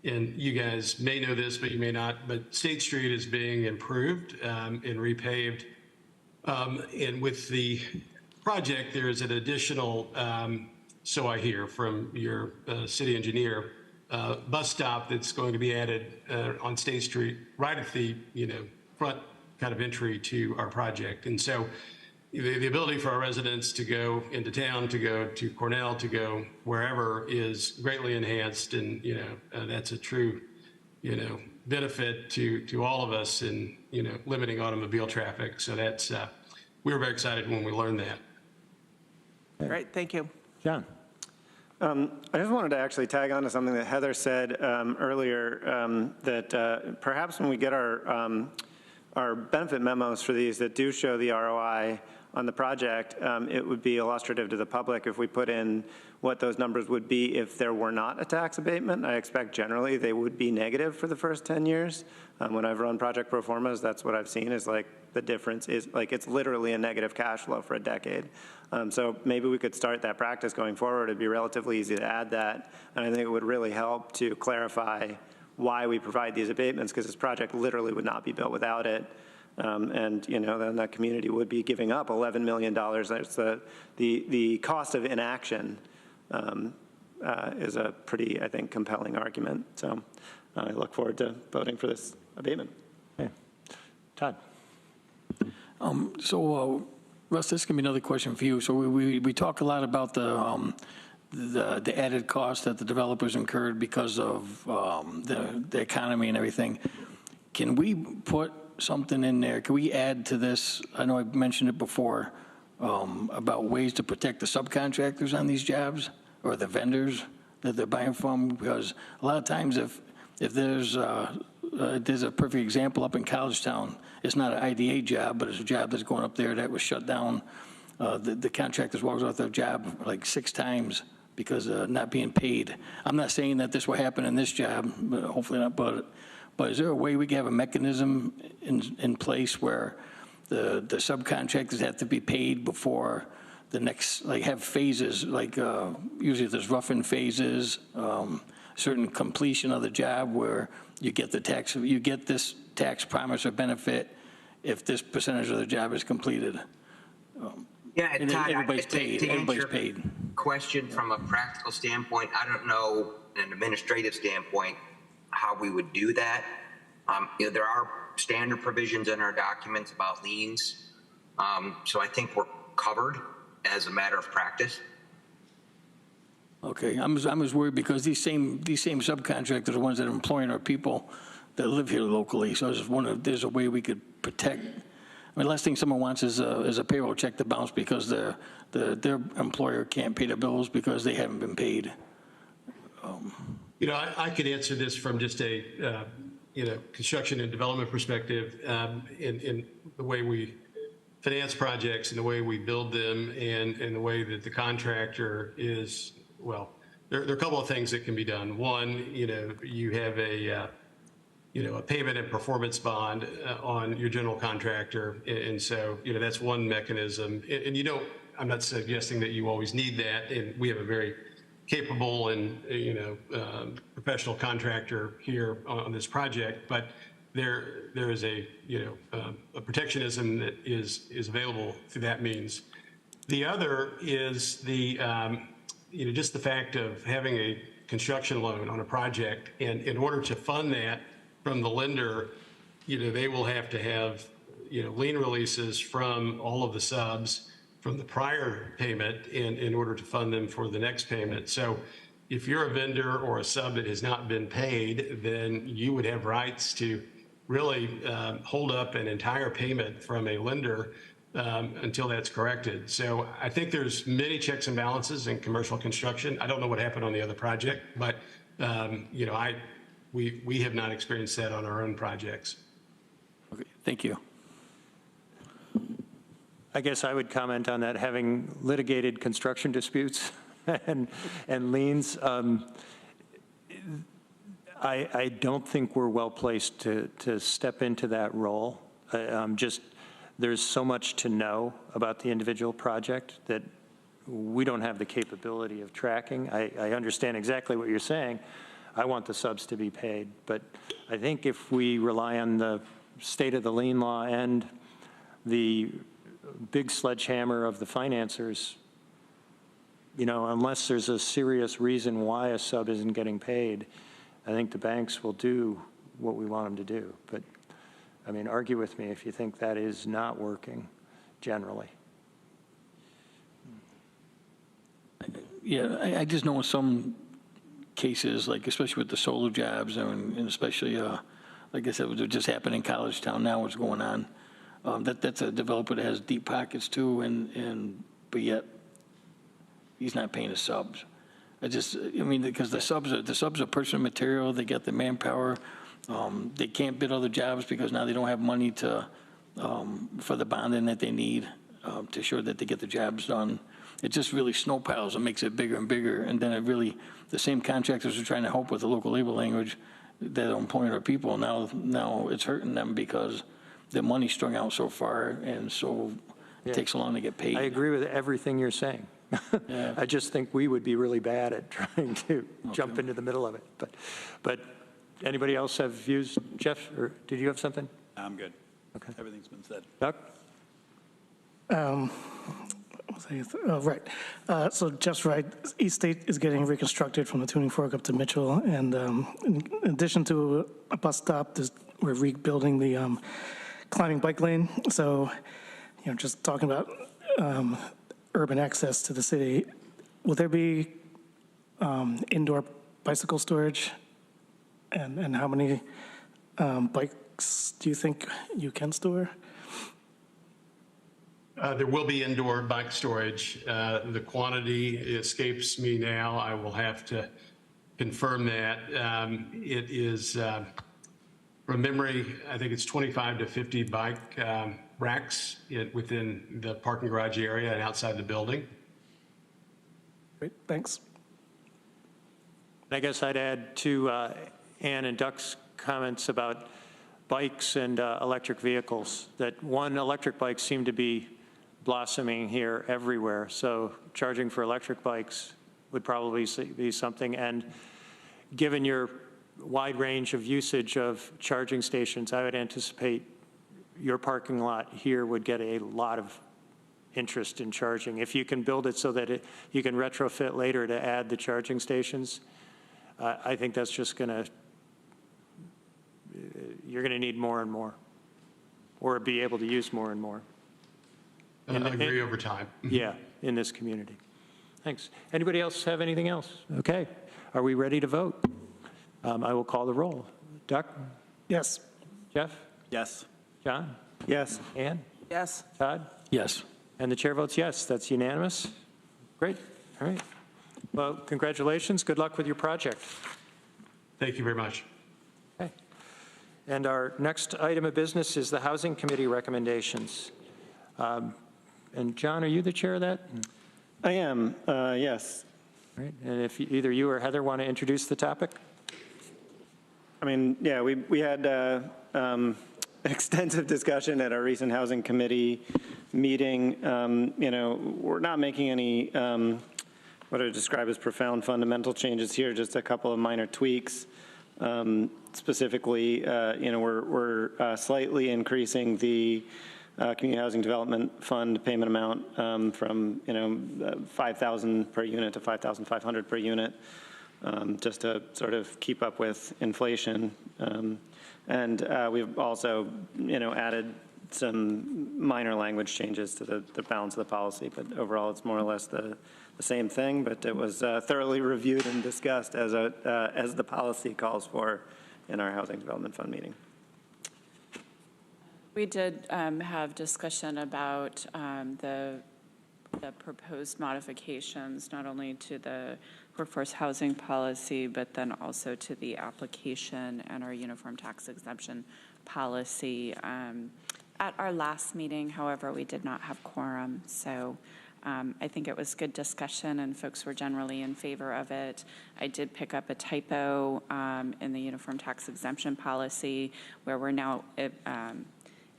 and you guys may know this, but you may not, but State Street is being improved and repaved. And with the project, there is an additional, so I hear from your city engineer, bus stop that's going to be added on State Street, right at the, you know, front kind of entry to our project. And so the ability for our residents to go into town, to go to Cornell, to go wherever is greatly enhanced. And, you know, that's a true, you know, benefit to all of us in, you know, limiting automobile traffic. So that's, we were very excited when we learned that. Great, thank you. John? I just wanted to actually tag on to something that Heather said earlier, that perhaps when we get our benefit memos for these that do show the ROI on the project, it would be illustrative to the public if we put in what those numbers would be if there were not a tax abatement. I expect generally they would be negative for the first 10 years. When I've run project pro formas, that's what I've seen is like the difference is like it's literally a negative cash flow for a decade. So maybe we could start that practice going forward. It'd be relatively easy to add that. And I think it would really help to clarify why we provide these abatements, because this project literally would not be built without it. And, then that community would be giving up $11 million. That's the cost of inaction is a pretty, I think, compelling argument. So I look forward to voting for this abatement. Okay. Todd. Russ, this can be another question for you. So we talk a lot about the added cost that the developers incurred because of the economy and everything. Can we put something in there? Can we add to this? I know I mentioned it before about ways to protect the subcontractors on these jobs or the vendors that they're buying from, because a lot of times if there's a perfect example up in Collegetown. It's not an IDA job, but it's a job that's going up there that was shut down. The contractors walked off their job like 6 times because not being paid. I'm not saying that this will happen in this job, but hopefully not. But is there a way we can have a mechanism in place where the subcontractors have to be paid before the next, like have phases, like usually there's rough-in phases, certain completion of the job where you get this tax promise or benefit if this percentage of the job is completed. Yeah, And Todd, everybody's paid. Everybody's your paid. question from a practical standpoint, I don't know, an administrative standpoint, how we would do that. There are standard provisions in our documents about liens, so I think we're covered as a matter of practice. Okay, I'm just worried because these same subcontractors are the ones that are employing our people that live here locally. So I just wonder if there's a way we could protect. I mean, last thing someone wants is a payroll check to bounce because their employer can't pay their bills because they haven't been paid. I could answer this from just a construction and development perspective, in the way we finance projects and the way we build them and the way that the contractor is. Well, there are a couple of things that can be done. One, you have a payment and performance bond on your general contractor. And so, that's one mechanism. And I'm not suggesting that you always need that. And we have a very capable and, professional contractor here on this project. But there is a protectionism that is available through that means. The other is just the fact of having a construction loan on a project, and in order to fund that from the lender, they will have to have, lien releases from all of the subs from the prior payment in order to fund them for the next payment. So if you're a vendor or a sub that has not been paid, then you would have rights to really hold up an entire payment from a lender until that's corrected. So I think there's many checks and balances in commercial construction. I don't know what happened on the other project, but we have not experienced that on our own projects. Okay, thank you. I guess I would comment on that, having litigated construction disputes and liens. I don't think we're well placed to step into that role. There's so much to know about the individual project that we don't have the capability of tracking. I understand exactly what you're saying. I want the subs to be paid. But I think if we rely on the state of the lien law and the big sledgehammer of the financiers, unless there's a serious reason why a sub isn't getting paid, I think the banks will do what we want them to do. But argue with me if you think that is not working generally. Yeah, I just know in some cases, like especially with the solar jobs, and especially, like I said, what just happened in Collegetown now, what's going on, that's a developer that has deep pockets too, but yet he's not paying his subs. Because the subs are personal material, they get the manpower. They can't bid other jobs because now they don't have money for the bonding that they need to ensure that they get the jobs done. It just really snowpiles and makes it bigger and bigger. And then the same contractors are trying to help with the local labor language that are employing our people. Now it's hurting them because the money's strung out so far, and so it takes so long to get paid. I agree with everything you're saying. Yeah. I just think we would be really bad at trying to jump into the middle of it. But anybody else have views? Jeff, or did you have something? I'm good. Everything's been said. Doug? Right. So just right, East State is getting reconstructed from the Tuning Fork up to Mitchell. And in addition to a bus stop, we're rebuilding the climbing bike lane. So, just talking about urban access to the city, will there be indoor bicycle storage? And how many bikes do you think you can store? There will be indoor bike storage. The quantity escapes me now. I will have to confirm that. It is, from memory, I think it's 25 to 50 bike racks within the parking garage area and outside the building. Great, thanks. I guess I'd add to Ann and Duck's comments about bikes and electric vehicles, that electric bikes seem to be blossoming here everywhere. So charging for electric bikes would probably be something. And given your wide range of usage of charging stations, I would anticipate your parking lot here would get a lot of interest in charging. If you can build it so that you can retrofit later to add the charging stations, I think that's just you're going to need more and more, or be able to use more and more. I agree over time. Yeah, in this community. Thanks. Anybody else have anything else? Okay. Are we ready to vote? I will call the roll. Duck? Yes. Jeff? Yes. John? Yes. Ann? Yes. Todd? Yes. And the chair votes yes. That's unanimous. Great. All right. Well, congratulations. Good luck with your project. Thank you very much. Okay. And our next item of business is the Housing Committee recommendations. And John, are you the chair of that? I am, yes. All right. And if either you or Heather want to introduce the topic? I mean, yeah, we had extensive discussion at our recent Housing Committee meeting. We're not making any, what I describe as profound fundamental changes here, just a couple of minor tweaks. Specifically, we're slightly increasing the Community Housing Development Fund payment amount from, $5,000 per unit to $5,500 per unit, just to sort of keep up with inflation. And we've also, added some minor language changes to the balance of the policy, but overall it's more or less the same thing, but it was thoroughly reviewed and discussed as the policy calls for in our Housing Development Fund meeting. We did have discussion about the proposed modifications, not only to the workforce housing policy, but then also to the application and our uniform tax exemption policy. At our last meeting, however, we did not have quorum, so I think it was good discussion and folks were generally in favor of it. I did pick up a typo in the uniform tax exemption policy where we're now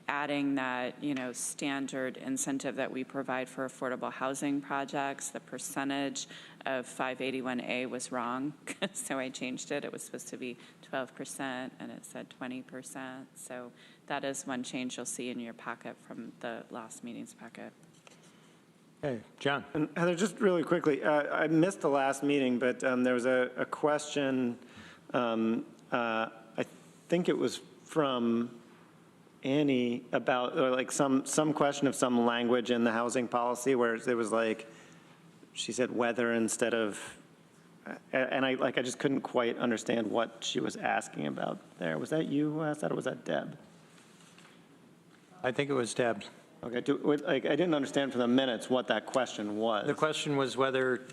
adding that, standard incentive that we provide for affordable housing projects. The percentage of 581A was wrong, so I changed it. It was supposed to be 12%, and it said 20%. So that is one change you'll see in your packet from the last meeting's packet. Hey, John. And Heather, just really quickly, I missed the last meeting, but there was a question, I think it was from Annie about, or like some question of some language in the housing policy where it was like, she said whether instead of, and I just couldn't quite understand what she was asking about there. Was that you who asked that, or was that Deb? I think it was Deb. Okay, I didn't understand from the minutes what that question was. The question was whether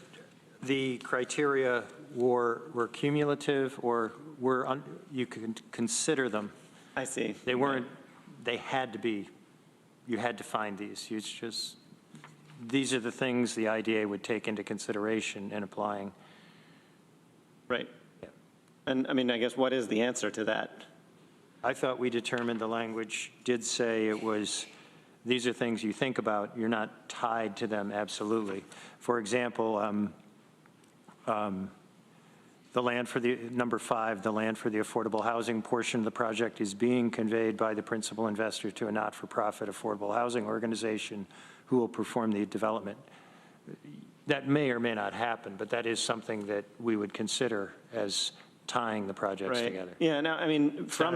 the criteria were cumulative or you could consider them. I see. They weren't, they had to be, you had to find these. It's just, these are the things the IDA would take into consideration in applying. Right. Yeah. And I mean, I guess what is the answer to that? I thought we determined the language did say it was, these are things you think about, you're not tied to them absolutely. For example, The land for the, number 5, the land for the affordable housing portion of the project is being conveyed by the principal investor to a not-for-profit affordable housing organization who will perform the development. That may or may not happen, but that is something that we would consider as tying the projects Right. together. Yeah, no, I mean, It's not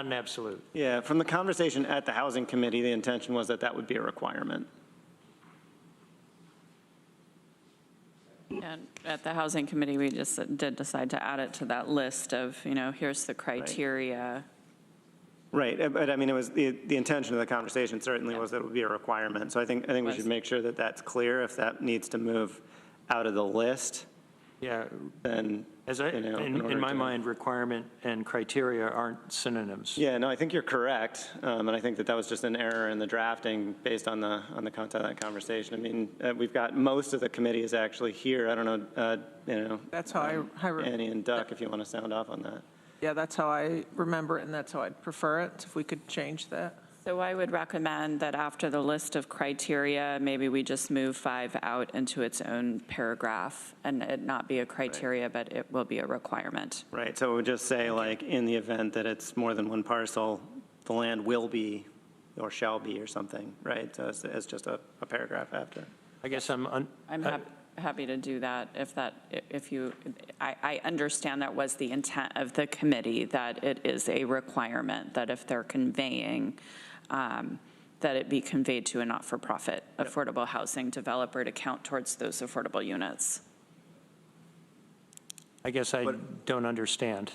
an absolute. Yeah, from the conversation at the Housing Committee, the intention was that that would be a requirement. And at the Housing Committee, we just did decide to add it to that list of, here's the criteria. Right, but I mean, it was, the intention of the conversation certainly Yeah. was that it would be a requirement. So I think we should make sure that that's clear. If that needs to move out of the list, Yeah, then, as in order in my to- mind, requirement and criteria aren't synonyms. Yeah, no, I think you're correct, and I think that was just an error in the drafting based on the content of that conversation. I mean, we've got most of the committee is actually here. I don't know, That's how Annie and Duck, if you want to sound off on that. yeah, that's how I remember it, and that's how I'd prefer it, if we could change that. So I would recommend that after the list of criteria, maybe we just move 5 out into its own paragraph and it not be a criteria, but it will be a requirement. Right, so it would just say, like, in the event that it's more than one parcel, the land will be or shall be or something, right? So it's just a paragraph after. I guess I'm Happy to do that I understand that was the intent of the committee, that it is a requirement that if they're conveying, that it be conveyed to a not-for-profit affordable housing developer to count towards those affordable units. I guess I don't understand.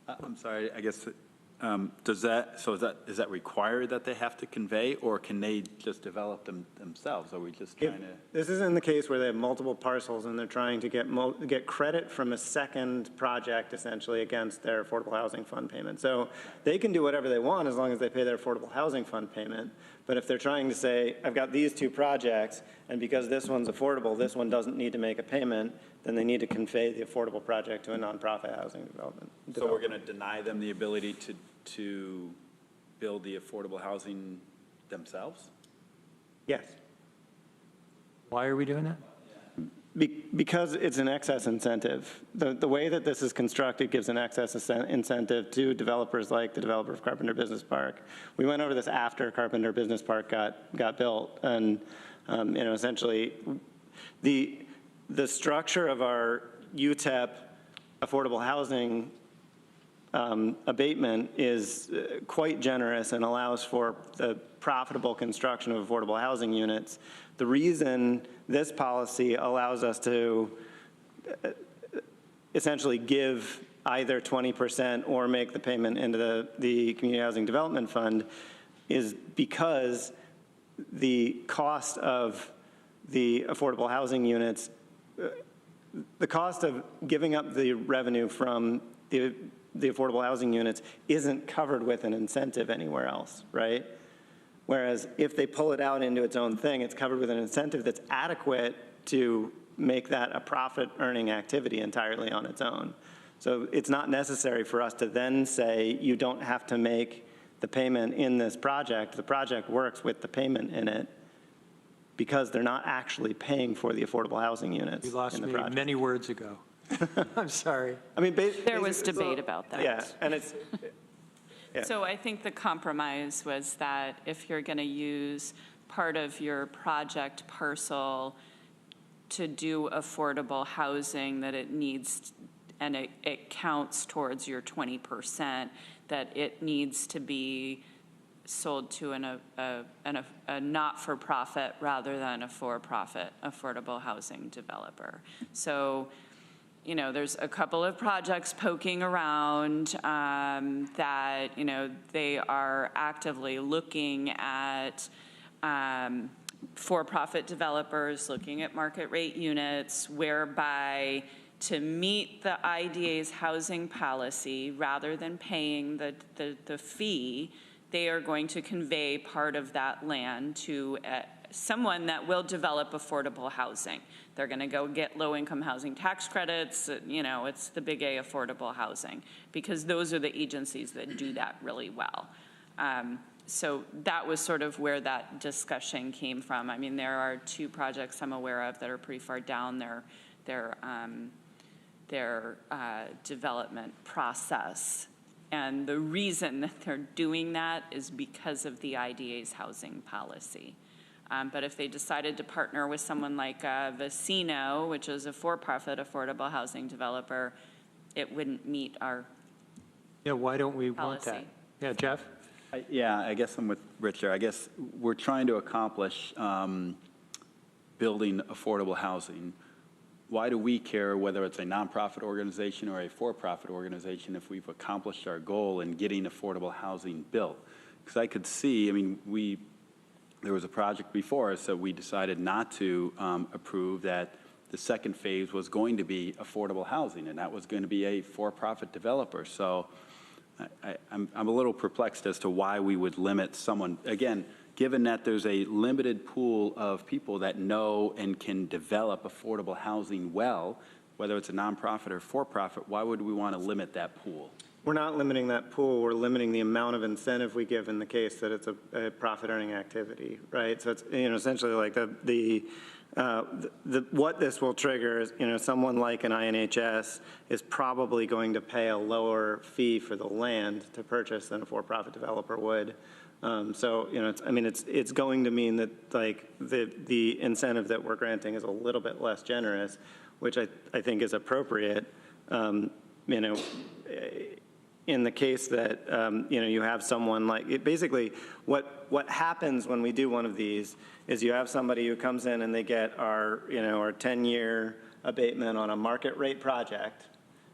I'm sorry, I guess, is that required that they have to convey, or can they just develop them themselves? Are we just trying to? This is in the case where they have multiple parcels and they're trying to get credit from a second project essentially against their affordable housing fund payment. So they can do whatever they want as long as they pay their affordable housing fund payment. But if they're trying to say, I've got these 2 projects, and because this one's affordable, this one doesn't need to make a payment, then they need to convey the affordable project to a nonprofit housing development. So we're going to deny them the ability to build the affordable housing themselves? Yes. Why are we doing that? Because it's an excess incentive. The way that this is constructed gives an excess incentive to developers like the developer of Carpenter Business Park. We went over this after Carpenter Business Park got built, and essentially the structure of our UTEP affordable housing abatement is quite generous and allows for the profitable construction of affordable housing units. The reason this policy allows us to essentially give either 20% or make the payment into the Community Housing Development Fund is because the cost of the affordable housing units, the cost of giving up the revenue from the affordable housing units isn't covered with an incentive anywhere else, right? Whereas if they pull it out into its own thing, it's covered with an incentive that's adequate to make that a profit-earning activity entirely on its own. So it's not necessary for us to then say, you don't have to make the payment in this project. The project works with the payment in it because they're not actually paying for the affordable housing units. You lost in the me project. many words ago. I'm sorry. I mean, There was debate about that. Yeah, and it's, yeah. So I think the compromise was that if you're going to use part of your project parcel to do affordable housing, that it needs, and it counts towards your 20%, that it needs to be sold to a not-for-profit rather than a for-profit affordable housing developer. So, there's a couple of projects poking around that, they are actively looking at for-profit developers, looking at market rate units, whereby to meet the IDA's housing policy, rather than paying the fee, they are going to convey part of that land to someone that will develop affordable housing. They're going to go get low-income housing tax credits. It's the big A affordable housing, because those are the agencies that do that really well. So that was sort of where that discussion came from. I mean, there are 2 projects I'm aware of that are pretty far down. They're their development process. And the reason that they're doing that is because of the IDA's housing policy. But if they decided to partner with someone like Vecino, which is a for-profit affordable housing developer, it wouldn't meet our Yeah, why don't we want that? policy. Yeah, Jeff? Yeah, I guess I'm with Richard. I guess we're trying to accomplish building affordable housing. Why do we care whether it's a nonprofit organization or a for-profit organization if we've accomplished our goal in getting affordable housing built? Because I could see, I mean, there was a project before us that we decided not to approve, that the second phase was going to be affordable housing, and that was going to be a for-profit developer. So I'm a little perplexed as to why we would limit someone. Again, given that there's a limited pool of people that know and can develop affordable housing well, whether it's a nonprofit or for-profit, why would we want to limit that pool? We're not limiting that pool, we're limiting the amount of incentive we give in the case that it's a profit-earning activity, right? So it's, essentially like what this will trigger is, someone like an INHS is probably going to pay a lower fee for the land to purchase than a for-profit developer would. So, it's going to mean that, like, the incentive that we're granting is a little bit less generous, which I think is appropriate. In the case that, you have someone like, basically what happens when we do one of these is you have somebody who comes in and they get our 10-year abatement on a market rate project,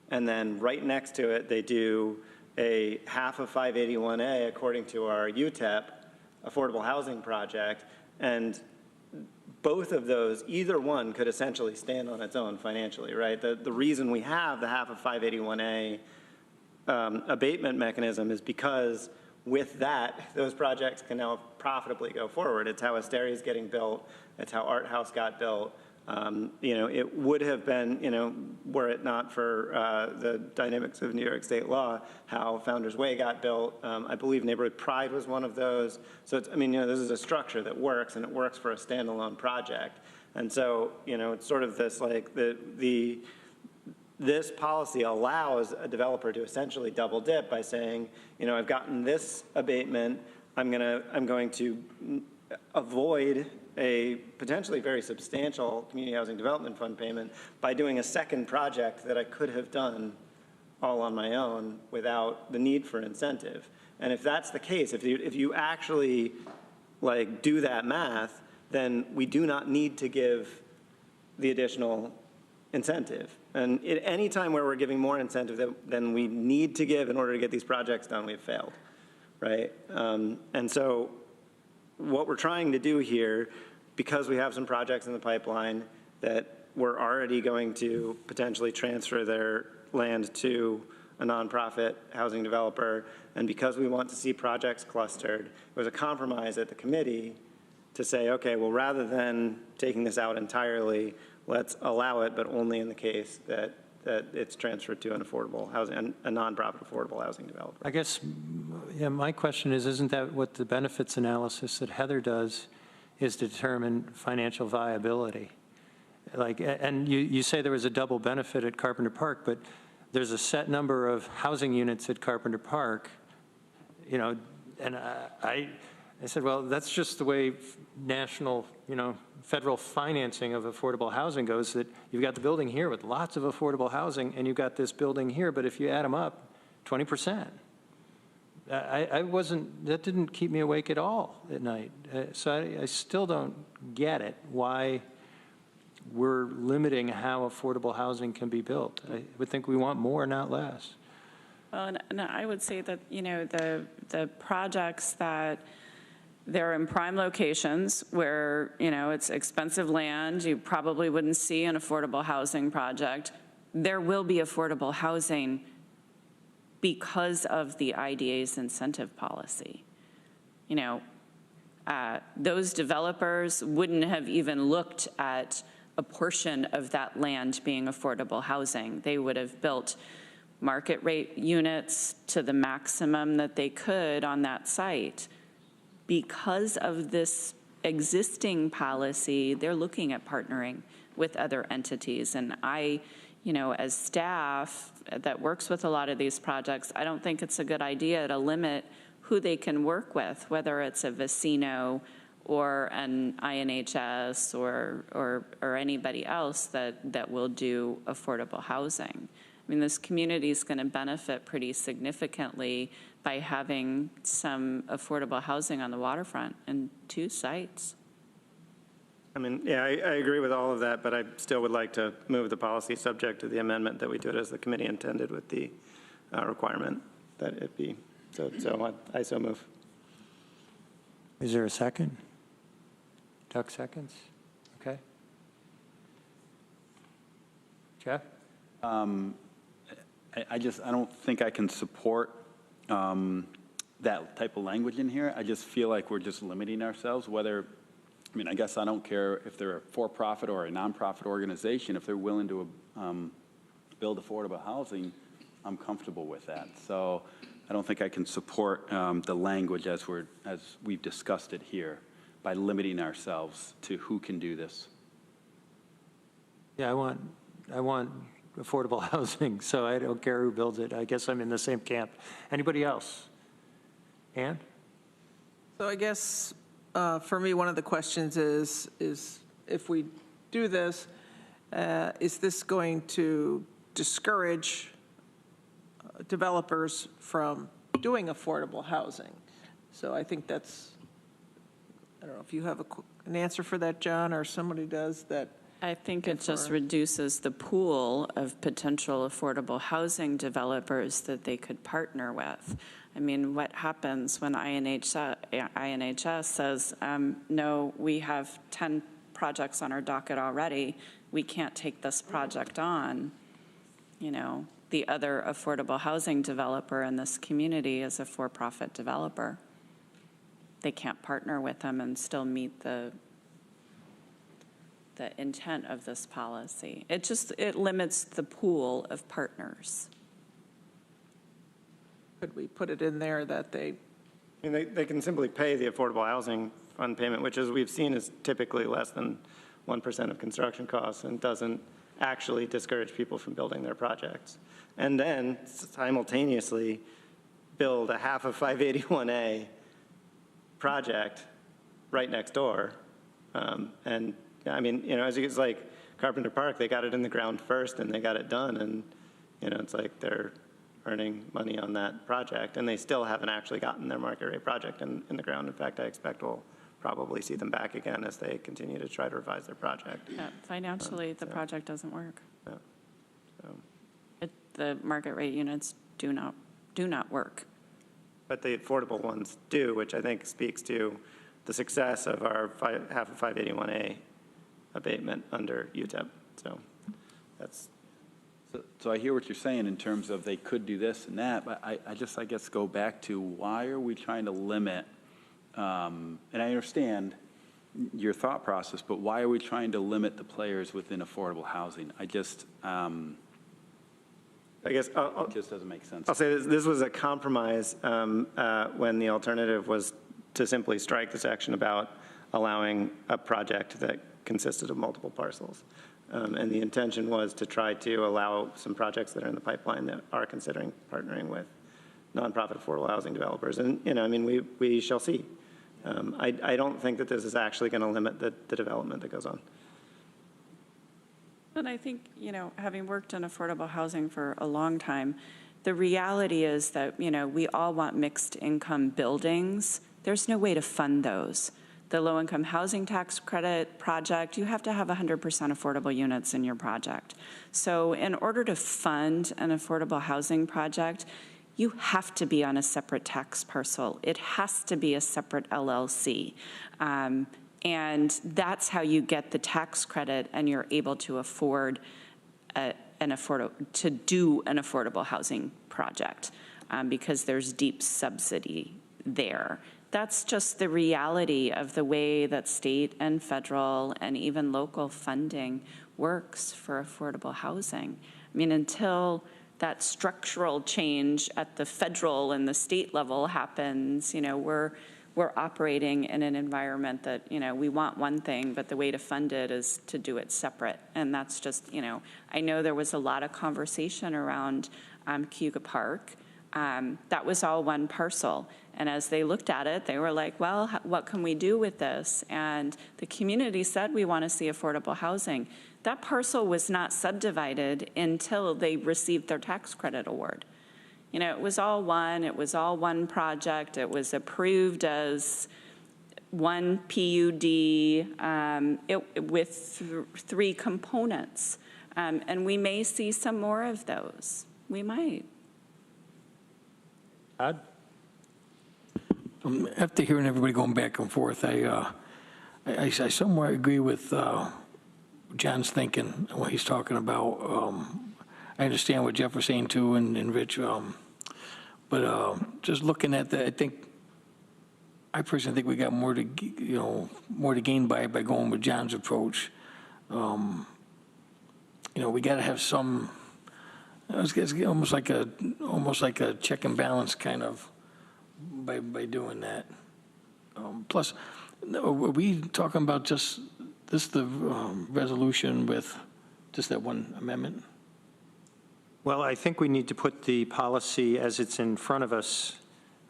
and then right next to it, they do a half of 581A according to our UTEP affordable housing project, and both of those, either one could essentially stand on its own financially, right? The reason we have the half of 581A abatement mechanism is because with that, those projects can now profitably go forward. It's how Asteria is getting built. It's how Art House got built. It would have been, were it not for the dynamics of New York state law, how Founders Way got built. I believe Neighborhood Pride was one of those. So it's, this is a structure that works, and it works for a standalone project. And so, it's sort of this, like, this policy allows a developer to essentially double dip by saying, I've gotten this abatement, I'm going to avoid a potentially very substantial community housing development fund payment by doing a second project that I could have done all on my own without the need for incentive. And if that's the case, if you actually do that math, then we do not need to give the additional incentive. And at any time where we're giving more incentive than we need to give in order to get these projects done, we've failed, right? And so what we're trying to do here, because we have some projects in the pipeline that we're already going to potentially transfer their land to a nonprofit housing developer, and because we want to see projects clustered, it was a compromise at the committee to say, okay, well, rather than taking this out entirely, let's allow it, but only in the case that it's transferred to an affordable housing, a nonprofit affordable housing developer. I guess, yeah, my question is, isn't that what the benefits analysis that Heather does is to determine financial viability? And you say there was a double benefit at Carpenter Park, but there's a set number of housing units at Carpenter Park, and I said, well, that's just the way national, federal financing of affordable housing goes, that you've got the building here with lots of affordable housing, and you've got this building here, but if you add them up, 20%. That didn't keep me awake at all at night. So I still don't get it, why we're limiting how affordable housing can be built. I would think we want more, not less. Well, and I would say that, the projects that they're in prime locations where, it's expensive land, you probably wouldn't see an affordable housing project. There will be affordable housing because of the IDA's incentive policy. Those developers wouldn't have even looked at a portion of that land being affordable housing. They would have built market rate units to the maximum that they could on that site. Because of this existing policy, they're looking at partnering with other entities. And I as staff that works with a lot of these projects, I don't think it's a good idea to limit who they can work with, whether it's a Vecino or an INHS or anybody else that will do affordable housing. I mean, this community is going to benefit pretty significantly by having some affordable housing on the waterfront in 2 sites. I mean, yeah, I agree with all of that, but I still would like to move the policy subject to the amendment that we did as the committee intended with the requirement that it be. So I so move. Is there a second? Doug seconds? Okay. Jeff? I don't think I can support that type of language in here. I just feel like we're just limiting ourselves, I guess I don't care if they're a for-profit or a nonprofit organization. If they're willing to build affordable housing, I'm comfortable with that. So I don't think I can support the language as we've discussed it here by limiting ourselves to who can do this. Yeah, I want affordable housing, so I don't care who builds it. I guess I'm in the same camp. Anybody else? Ann? So I guess for me, one of the questions is if we do this, is this going to discourage developers from doing affordable housing? So I think that's, I don't know if you have an answer for that, John, or somebody does that. I think it just reduces the pool of potential affordable housing developers that they could partner with. I mean, what happens when INHS says, no, we have 10 projects on our docket already, we can't take this project on? The other affordable housing developer in this community is a for-profit developer. They can't partner with them and still meet the intent of this policy. It limits the pool of partners. Could we put it in there that they? I mean, they can simply pay the affordable housing fund payment, which, as we've seen, is typically less than 1% of construction costs and doesn't actually discourage people from building their projects. And then simultaneously build a half of 581A project right next door. And I mean, it's like Carpenter Park, they got it in the ground first and they got it done. And, it's like they're earning money on that project, and they still haven't actually gotten their market rate project in the ground. In fact, I expect we'll probably see them back again as they continue to try to revise their project. Yeah, financially, the project doesn't work. Yeah. The market rate units do not work. But the affordable ones do, which I think speaks to the success of our half of 581A abatement under UTEP. So that's. So I hear what you're saying in terms of they could do this and that, but I guess go back to why are we trying to limit, and I understand your thought process, but why are we trying to limit the players within affordable housing? I guess it just doesn't make sense. I'll say this was a compromise when the alternative was to simply strike the section about allowing a project that consisted of multiple parcels. And the intention was to try to allow some projects that are in the pipeline that are considering partnering with nonprofit affordable housing developers. And, we shall see. I don't think that this is actually going to limit the development that goes on. And I think, having worked in affordable housing for a long time, the reality is that, we all want mixed income buildings. There's no way to fund those. The low-income housing tax credit project, you have to have 100% affordable units in your project. So in order to fund an affordable housing project, you have to be on a separate tax parcel. It has to be a separate LLC. And that's how you get the tax credit and you're able to afford to do an affordable housing project because there's deep subsidy there. That's just the reality of the way that state and federal and even local funding works for affordable housing. I mean, until that structural change at the federal and the state level happens, we're we're operating in an environment that, we want one thing, but the way to fund it is to do it separate. And that's just, I know there was a lot of conversation around Cayuga Park. That was all one parcel. And as they looked at it, they were like, well, what can we do with this? And the community said, we want to see affordable housing. That parcel was not subdivided until they received their tax credit award. It was all one project. It was approved as one PUD with 3 components. And we may see some more of those. We might. Todd? After hearing everybody going back and forth, I somewhat agree with John's thinking and what he's talking about. I understand what Jeff was saying too, and Rich. But just looking at that, I personally think we got more to gain by going with John's approach. We got to have some. It's almost like a check and balance kind of by doing that. Plus, are we talking about just the resolution with just that one amendment? Well, I think we need to put the policy as it's in front of us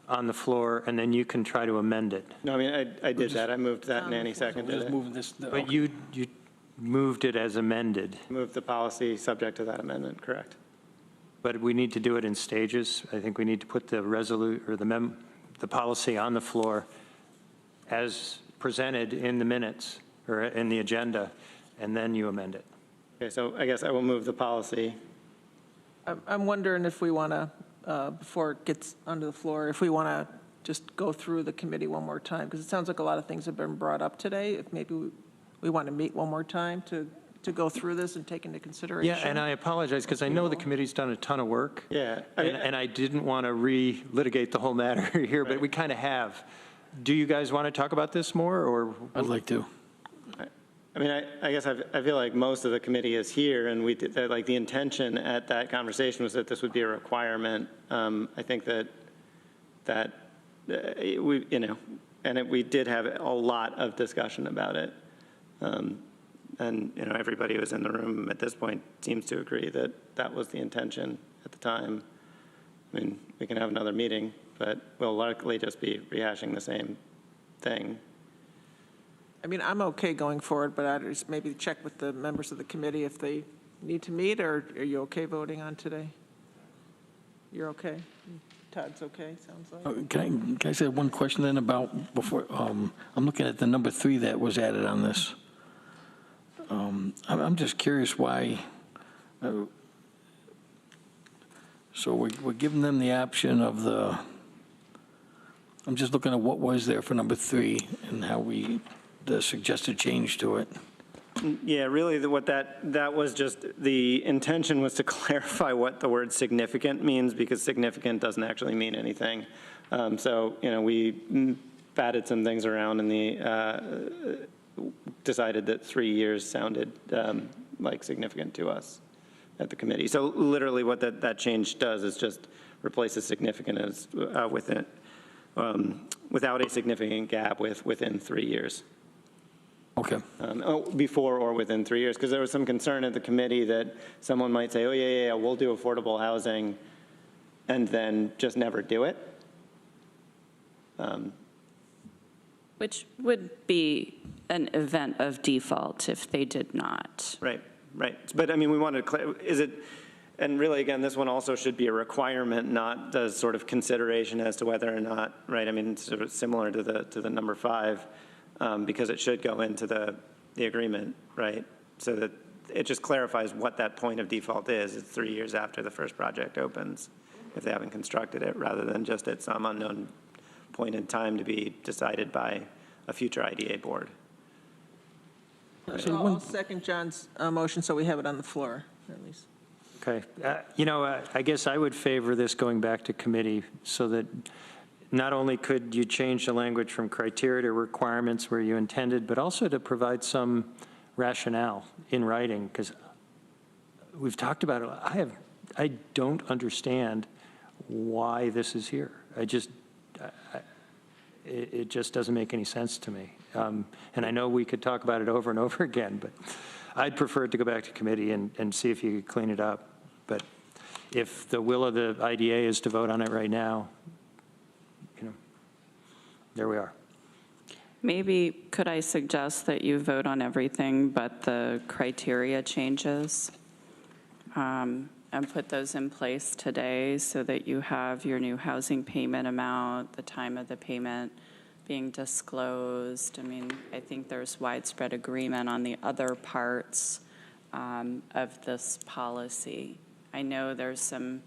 on the floor, and then you can try to amend it. No, I mean, I did that. I moved that, and Annie seconded Just it. moving this. But you moved it as amended. Moved the policy subject to that amendment, correct? But we need to do it in stages. I think we need to put the the policy on the floor as presented in the minutes or in the agenda, and then you amend it. Okay, so I guess I will move the policy. I'm wondering if we want to, before it gets onto the floor, if we want to just go through the committee one more time, because it sounds like a lot of things have been brought up today. If maybe we want to meet one more time to go through this and take into consideration. Yeah, and I apologize, because I know the committee's done a ton of work. Yeah. And I didn't want to re-litigate the whole matter here, but we kind of have. Do you guys want to talk about this more, or? I'd like to. I mean, I guess I feel like most of the committee is here, and we did, like, the intention at that conversation was that this would be a requirement. I think that we, we did have a lot of discussion about it. And, everybody who was in the room at this point seems to agree that that was the intention at the time. I mean, we can have another meeting, but we'll likely just be rehashing the same thing. I mean, I'm okay going forward, but I'd just maybe check with the members of the committee if they need to meet, or are you okay voting on today? You're okay? Todd's okay, sounds like. Can I say one question then about before, I'm looking at the number 3 that was added on this. I'm just curious why, so we're giving them the option of I'm just looking at what was there for number 3 and how the suggested change to it. Yeah, really, what that was just, the intention was to clarify what the word significant means, because significant doesn't actually mean anything. So, we batted some things around and decided that 3 years sounded like significant to us at the committee. So literally what that change does is just replaces significant as without a significant gap within 3 years. Okay. Before or within 3 years, because there was some concern at the committee that someone might say, oh, yeah, we'll do affordable housing, and then just never do it. Which would be an event of default if they did not. Right. But I mean, we wanted to, and really, again, this one also should be a requirement, not the sort of consideration as to whether or not, right? I mean, it's sort of similar to the number 5, because it should go into the agreement, right? So that it just clarifies what that point of default is. It's 3 years after the first project opens, if they haven't constructed it, rather than just at some unknown point in time to be decided by a future IDA board. I'll second John's motion, so we have it on the floor, at least. Okay. I guess I would favor this going back to committee, so that not only could you change the language from criteria to requirements where you intended, but also to provide some rationale in writing, because we've talked about it. I don't understand why this is here. it just doesn't make any sense to me. And I know we could talk about it over and over again, but I'd prefer it to go back to committee and see if you could clean it up. But if the will of the IDA is to vote on it right now, there we are. Maybe could I suggest that you vote on everything but the criteria changes? And put those in place today so that you have your new housing payment amount, the time of the payment being disclosed. I mean, I think there's widespread agreement on the other parts of this policy. I know there's some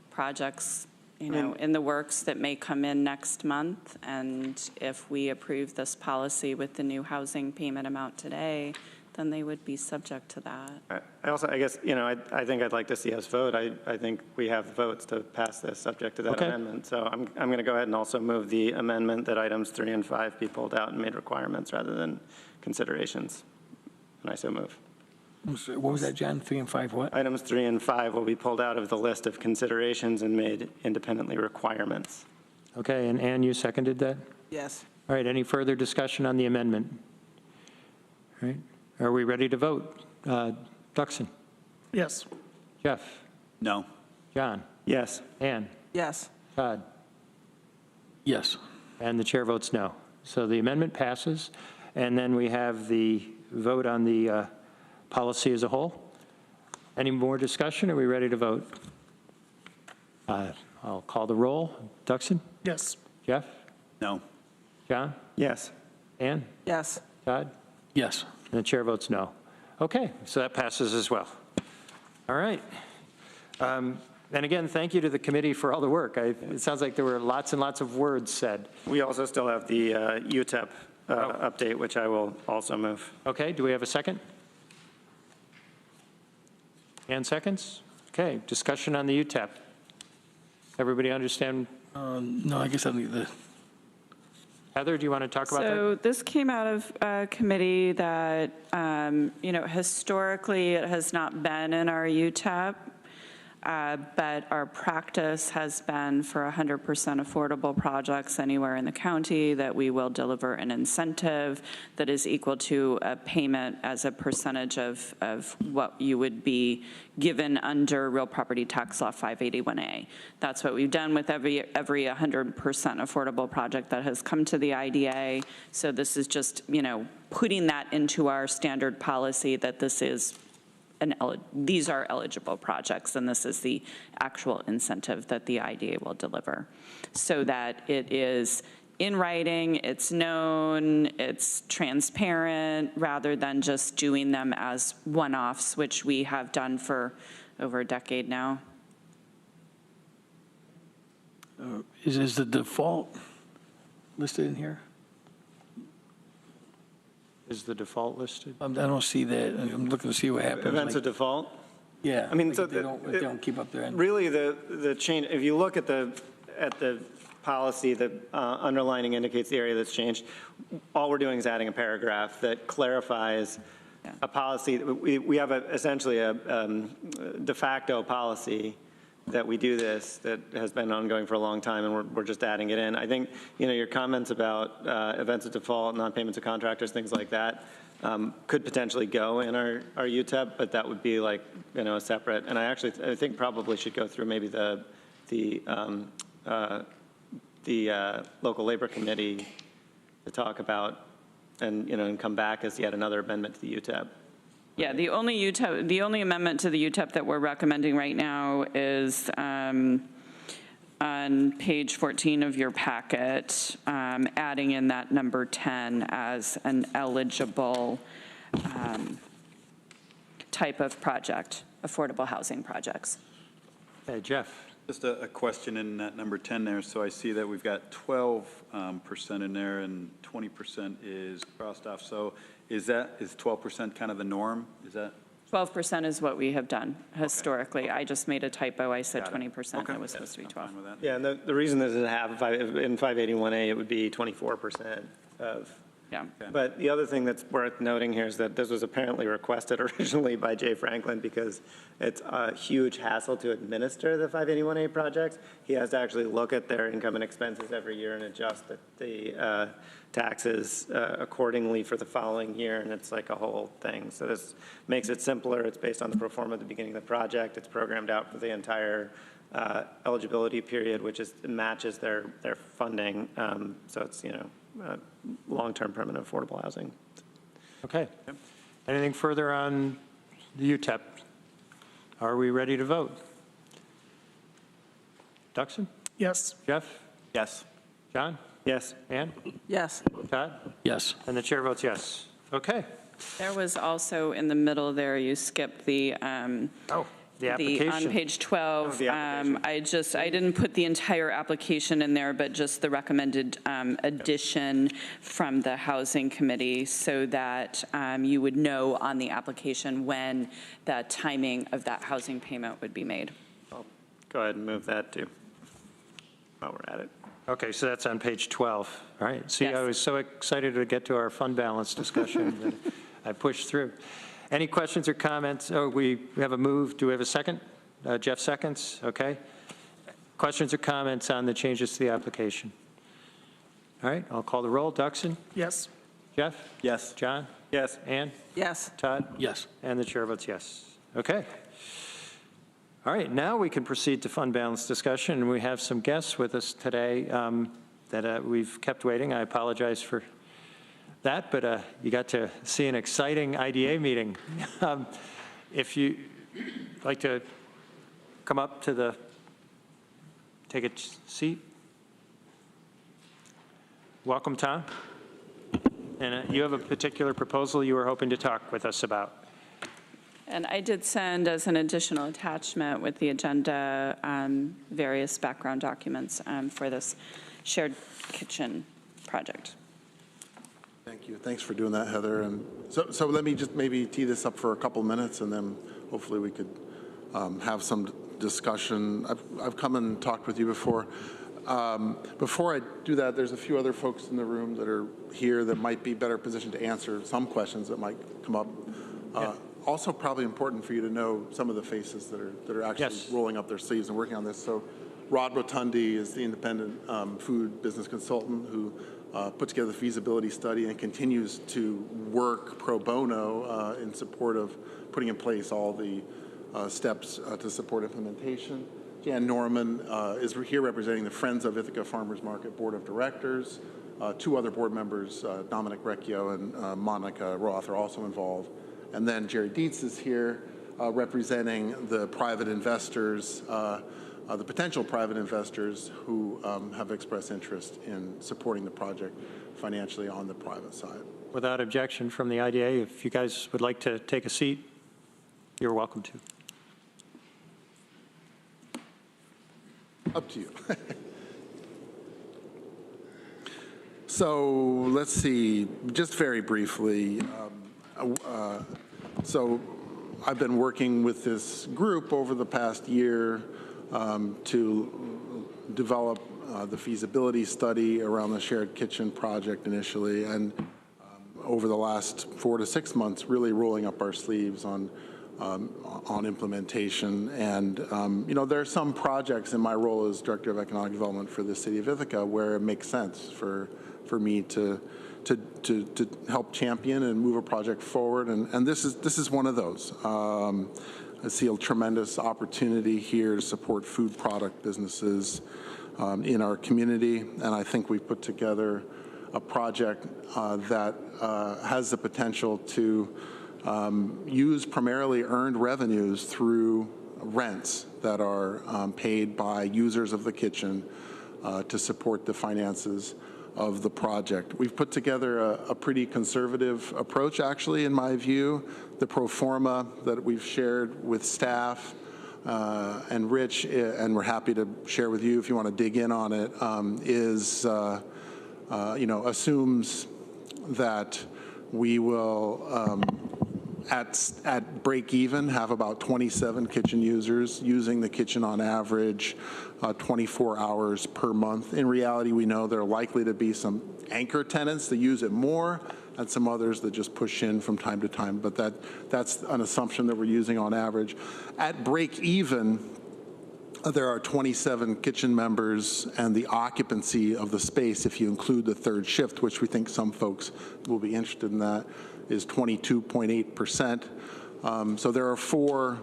projects, in the works that may come in next month, and if we approve this policy with the new housing payment amount today, then they would be subject to that. I guess, I think I'd like to see us vote. I think we have the votes to pass this subject to that amendment. So I'm going to go ahead and also move the amendment that items 3 and 5 be pulled out and made requirements rather than considerations. And I so move. What was that, John? 3 and 5 what? Items 3 and 5 will be pulled out of the list of considerations and made independently requirements. Okay, and Ann, you seconded that? Yes. All right, any further discussion on the amendment? All right, are we ready to vote? Duxon? Yes. Jeff? No. John? Yes. Ann? Yes. Todd? Yes. And the chair votes no. So the amendment passes, and then we have the vote on the policy as a whole. Any more discussion? Are we ready to vote? I'll call the roll. Duxon? Yes. Jeff? No. John? Yes. Ann? Yes. Todd? Yes. And the chair votes no. Okay, so that passes as well. All right. And again, thank you to the committee for all the work. It sounds like there were lots and lots of words said. We also still have the UTEP update, which I will also move. Okay, do we have a second? And seconds? Okay, discussion on the UTEP. Everybody understand? No, I guess I need the. Heather, do you want to talk about that? So this came out of a committee that, historically it has not been in our UTEP, but our practice has been for 100% affordable projects anywhere in the county that we will deliver an incentive that is equal to a payment as a percentage of what you would be given under real property tax law 581A. That's what we've done with every 100% affordable project that has come to the IDA. So this is just, putting that into our standard policy that this is these are eligible projects, and this is the actual incentive that the IDA will deliver, so that it is in writing, it's known, it's transparent, rather than just doing them as one-offs, which we have done for over a decade now. Is the default listed in here? Is the default listed? I don't see that. I'm looking to see what happens. Events of default? Yeah. I mean, like so if they don't keep up their end. Really, the change, if you look at the policy, the underlining indicates the area that's changed. All we're doing is adding a paragraph that clarifies a policy. We have essentially a de facto policy that we do this that has been ongoing for a long time, and we're just adding it in. I think, your comments about events of default, non-payments of contractors, things like that, could potentially go in our UTEP, but that would be like, a separate, and I think probably should go through maybe the local labor committee to talk about and come back as yet another amendment to the UTEP. Yeah, the only amendment to the UTEP that we're recommending right now is on page 14 of your packet, adding in that number 10 as an eligible type of project, affordable housing projects. Hey, Jeff. Just a question in that number 10 there. So I see that we've got 12% in there and 20% is crossed off. So is 12% kind of the norm? Is that? 12% is what we have done historically. I just made a typo. I said 20%. Okay. It was supposed to be 12. I'm fine with that. Yeah, and the reason this is in 581A, it would be 24% of Yeah. But the other thing that's worth noting here is that this was apparently requested originally by Jay Franklin because it's a huge hassle to administer the 581A projects. He has to actually look at their income and expenses every year and adjust the taxes accordingly for the following year, and it's like a whole thing. So this makes it simpler. It's based on the pro forma at the beginning of the project. It's programmed out for the entire eligibility period, which matches their funding. So it's, long-term permanent affordable housing. Okay. Anything further on the UTEP? Are we ready to vote? Duxon? Yes. Jeff? Yes. John? Yes. Ann? Yes. Todd? Yes. And the chair votes yes. Okay. There was also in the middle there, you skipped the The application. on page 12, the application. I didn't put the entire application in there, but just the recommended addition from the Housing Committee so that you would know on the application when the timing of that housing payment would be made. I'll go ahead and move that too, while we're at it. Okay, so that's on page 12. All right. See, Yes. I was so excited to get to our fund balance discussion that I pushed through. Any questions or comments? Oh, we have a move. Do we have a second? Jeff seconds. Okay. Questions or comments on the changes to the application? All right, I'll call the roll. Duxon? Yes. Jeff? Yes. John? Yes. Ann? Yes. Todd? Yes. And the chair votes yes. Okay. All right, now we can proceed to fund balance discussion. And we have some guests with us today that we've kept waiting. I apologize for that, but you got to see an exciting IDA meeting. If you'd like to come up to take a seat. Welcome, Tom. And you have a particular proposal you were hoping to talk with us about. And I did send as an additional attachment with the agenda various background documents for this shared kitchen project. Thank you. Thanks for doing that, Heather. And so let me just maybe tee this up for a couple minutes, and then hopefully we could have some discussion. I've come and talked with you before. Before I do that, there's a few other folks in the room that are here that might be better positioned to answer some questions that might come up. Also, probably important for you to know some of the faces that are actually rolling up their sleeves and working on this. So, Rod Rotundi is the independent food business consultant who put together the feasibility study and continues to work pro bono in support of putting in place all the steps to support implementation. Jan Norman is here representing the Friends of Ithaca Farmers Market Board of Directors. Two other board members, Dominic Recchio and Monica Roth, are also involved. And then Jerry Dietz is here representing the private investors, the potential private investors who have expressed interest in supporting the project financially on the private side. Without objection from the IDA, if you guys would like to take a seat, you're welcome to. Up to you. So let's see, just very briefly. So I've been working with this group over the past year to develop the feasibility study around the shared kitchen project initially, and over the last 4 to 6 months, really rolling up our sleeves on implementation. And there are some projects in my role as Director of Economic Development for the City of Ithaca where it makes sense for me to help champion and move a project forward, and this is one of those. I see a tremendous opportunity here to support food product businesses in our community, and I think we've put together a project that has the potential to use primarily earned revenues through rents that are paid by users of the kitchen to support the finances of the project. We've put together a pretty conservative approach, actually, in my view. The pro forma that we've shared with staff and Rich, and we're happy to share with you if you want to dig in on it, assumes that we will at break even, have about 27 kitchen users using the kitchen on average 24 hours per month. In reality, we know there are likely to be some anchor tenants that use it more and some others that just push in from time to time, but that's an assumption that we're using on average. At break even, there are 27 kitchen members, and the occupancy of the space, if you include the third shift, which we think some folks will be interested in that, is 22.8%. So there are 4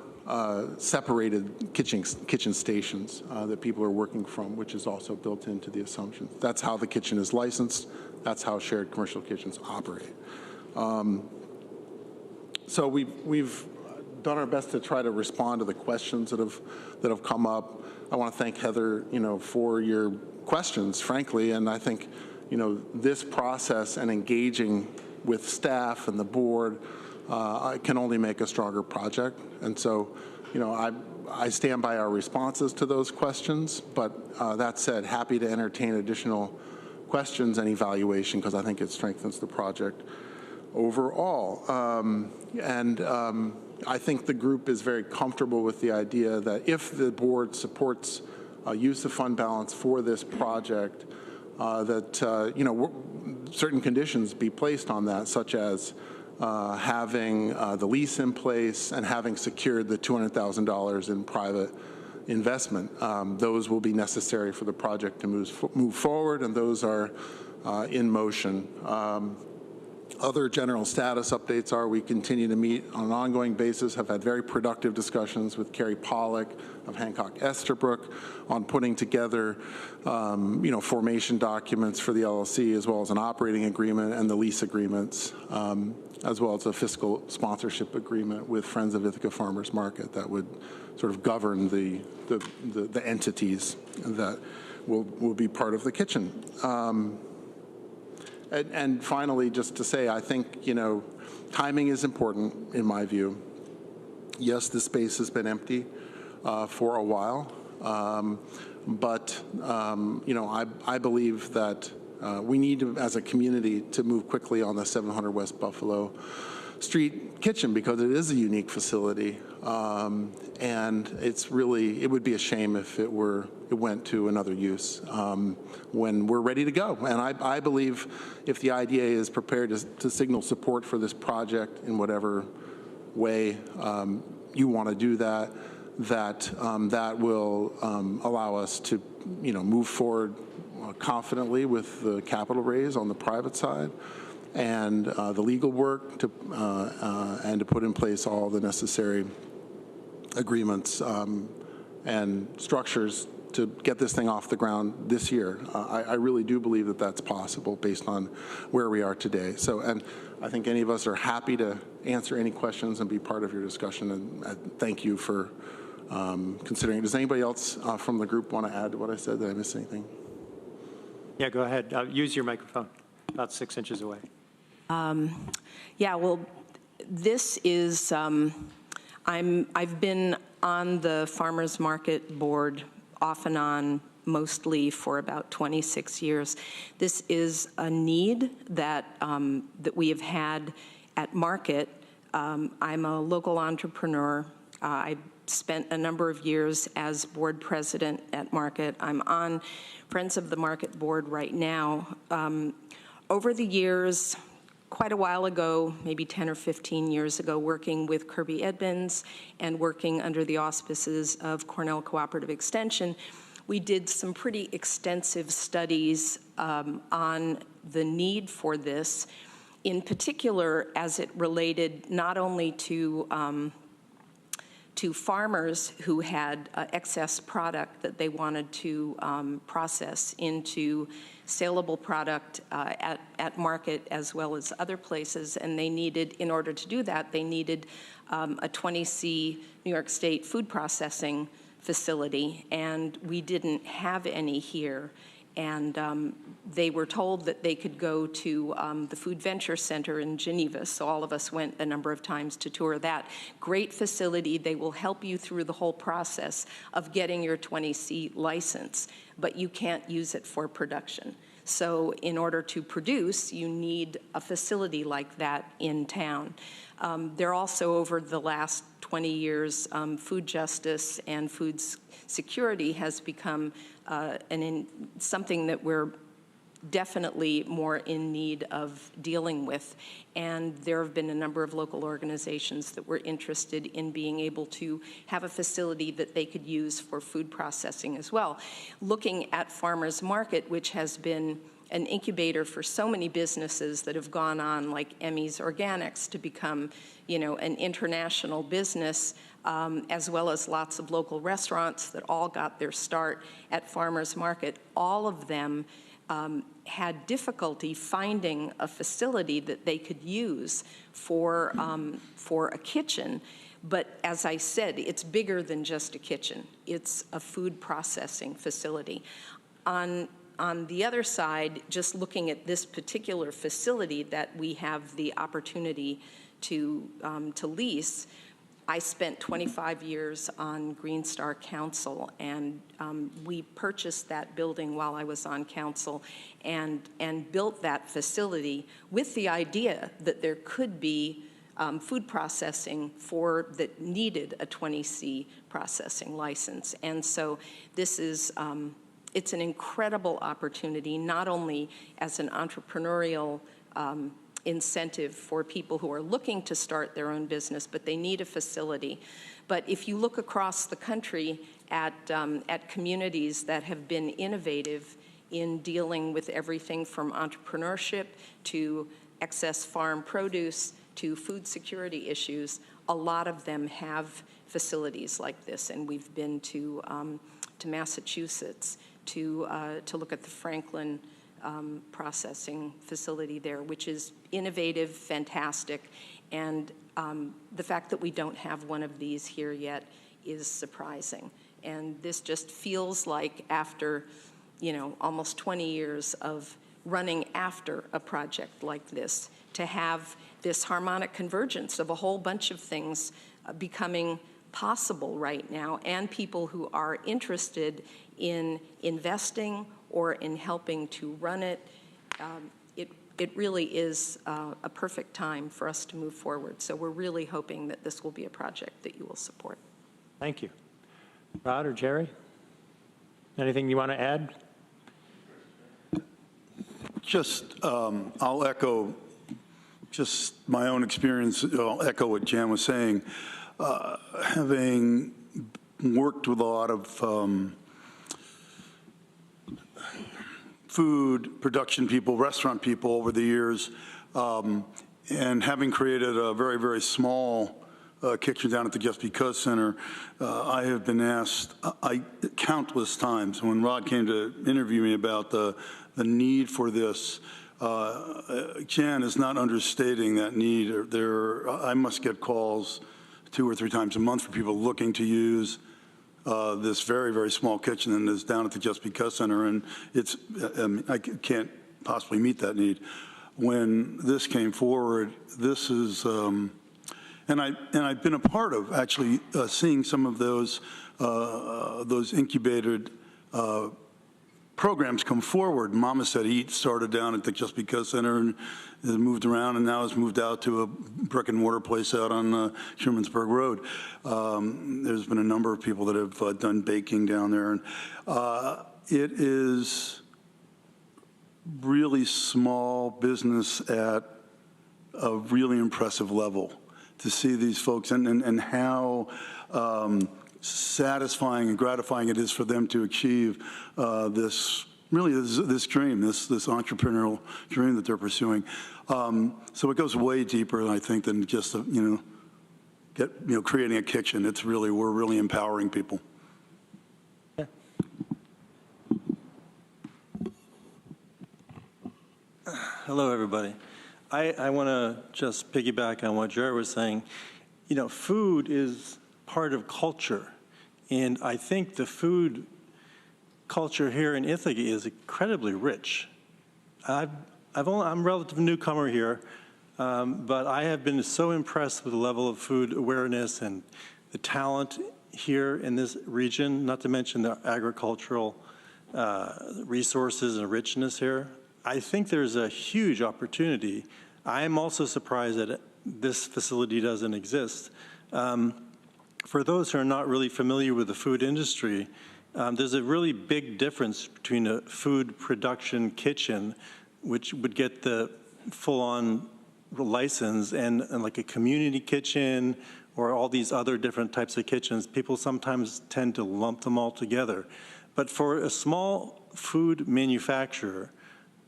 separated kitchen stations that people are working from, which is also built into the assumption. That's how the kitchen is licensed. That's how shared commercial kitchens operate. So we've done our best to try to respond to the questions that have come up. I want to thank Heather, for your questions, frankly, and I think, this process and engaging with staff and the board can only make a stronger project. And so, I stand by our responses to those questions, but that said, happy to entertain additional questions and evaluation because I think it strengthens the project overall. I think the group is very comfortable with the idea that if the board supports use of fund balance for this project, that certain conditions be placed on that, such as having the lease in place and having secured the $200,000 in private investment. Those will be necessary for the project to move forward, and those are in motion. Other general status updates are we continue to meet on an ongoing basis, have had very productive discussions with Carrie Pollack of Hancock Estabrook on putting together, formation documents for the LLC, as well as an operating agreement and the lease agreements, as well as a fiscal sponsorship agreement with Friends of Ithaca Farmers Market that would sort of govern the entities that will be part of the kitchen. And finally, just to say, I think, timing is important in my view. Yes, the space has been empty for a while, but, I believe that we need to, as a community, to move quickly on the 700 West Buffalo Street kitchen because it is a unique facility, and it would be a shame if it went to another use when we're ready to go. And I believe if the IDA is prepared to signal support for this project in whatever way you want to do that, that will allow us to move forward confidently with the capital raise on the private side and the legal work and to put in place all the necessary agreements and structures to get this thing off the ground this year. I really do believe that that's possible based on where we are today. So, and I think any of us are happy to answer any questions and be part of your discussion, and thank you for considering. Does anybody else from the group want to add to what I said? Did I miss anything? Yeah, go ahead. Use your microphone, about 6 inches away. Yeah, well, this is, I've been on the Farmers Market Board off and on mostly for about 26 years. This is a need that, that we have had at Market. I'm a local entrepreneur. I spent a number of years as board president at Market. I'm on Friends of the Market Board right now. Over the years, quite a while ago, maybe 10 or 15 years ago, working with Kirby Edmonds and working under the auspices of Cornell Cooperative Extension, we did some pretty extensive studies on the need for this, in particular as it related not only to farmers who had excess product that they wanted to process into saleable product at Market as well as other places, and they needed, in order to do that, they needed a 20C New York State food processing facility, and we didn't have any here. And they were told that they could go to the Food Venture Center in Geneva, so all of us went a number of times to tour that. Great facility. They will help you through the whole process of getting your 20C license, but you can't use it for production. So in order to produce, you need a facility like that in town. There also, over the last 20 years, food justice and food security has become something that we're definitely more in need of dealing with. And there have been a number of local organizations that were interested in being able to have a facility that they could use for food processing as well. Looking at Farmers Market, which has been an incubator for so many businesses that have gone on, like Emmy's Organics, to become, an international business, as well as lots of local restaurants that all got their start at Farmers Market. All of them had difficulty finding a facility that they could use for a kitchen. But as I said, it's bigger than just a kitchen. It's a food processing facility. On the other side, just looking at this particular facility that we have the opportunity to lease, I spent 25 years on Green Star Council, and we purchased that building while I was on council and built that facility with the idea that there could be food processing that needed a 20C processing license. And so this is, it's an incredible opportunity, not only as an entrepreneurial incentive for people who are looking to start their own business, but they need a facility. But if you look across the country at communities that have been innovative in dealing with everything from entrepreneurship to excess farm produce to food security issues, a lot of them have facilities like this. And we've been to Massachusetts to look at the Franklin processing facility there, which is innovative, fantastic, and the fact that we don't have one of these here yet is surprising. And this just feels like, after almost 20 years of running after a project like this, to have this harmonic convergence of a whole bunch of things becoming possible right now, and people who are interested in investing or in helping to run it. It really is a perfect time for us to move forward. So we're really hoping that this will be a project that you will support. Thank you. Rod or Jerry? Anything you want to add? Just, I'll echo just my own experience. I'll echo what Jan was saying. Having worked with a lot of food production people, restaurant people over the years, and having created a very, very small kitchen down at the Just Because Center, I have been asked countless times when Rod came to interview me about the need for this. Jan is not understating that need. I must get calls 2 or 3 times a month for people looking to use this very, very small kitchen that is down at the Just Because Center, and it's, I can't possibly meet that need. When this came forward, this is, and I've been a part of actually seeing some of those incubated programs come forward. Mama Said Eat started down at the Just Because Center and moved around, and now has moved out to a brick and mortar place out on Schumansburg Road. There's been a number of people that have done baking down there. And it is really small business at a really impressive level to see these folks and how satisfying and gratifying it is for them to achieve this dream, this entrepreneurial dream that they're pursuing. So it goes way deeper, I think, than just creating a kitchen. It's really, we're really empowering people. Yeah. Hello, everybody. I want to just piggyback on what Jared was saying. Food is part of culture, and I think the food culture here in Ithaca is incredibly rich. I'm a relative newcomer here, but I have been so impressed with the level of food awareness and the talent here in this region, not to mention the agricultural resources and richness here. I think there's a huge opportunity. I am also surprised that this facility doesn't exist. For those who are not really familiar with the food industry, there's a really big difference between a food production kitchen, which would get the full-on license, and like a community kitchen or all these other different types of kitchens. People sometimes tend to lump them all together. But for a small food manufacturer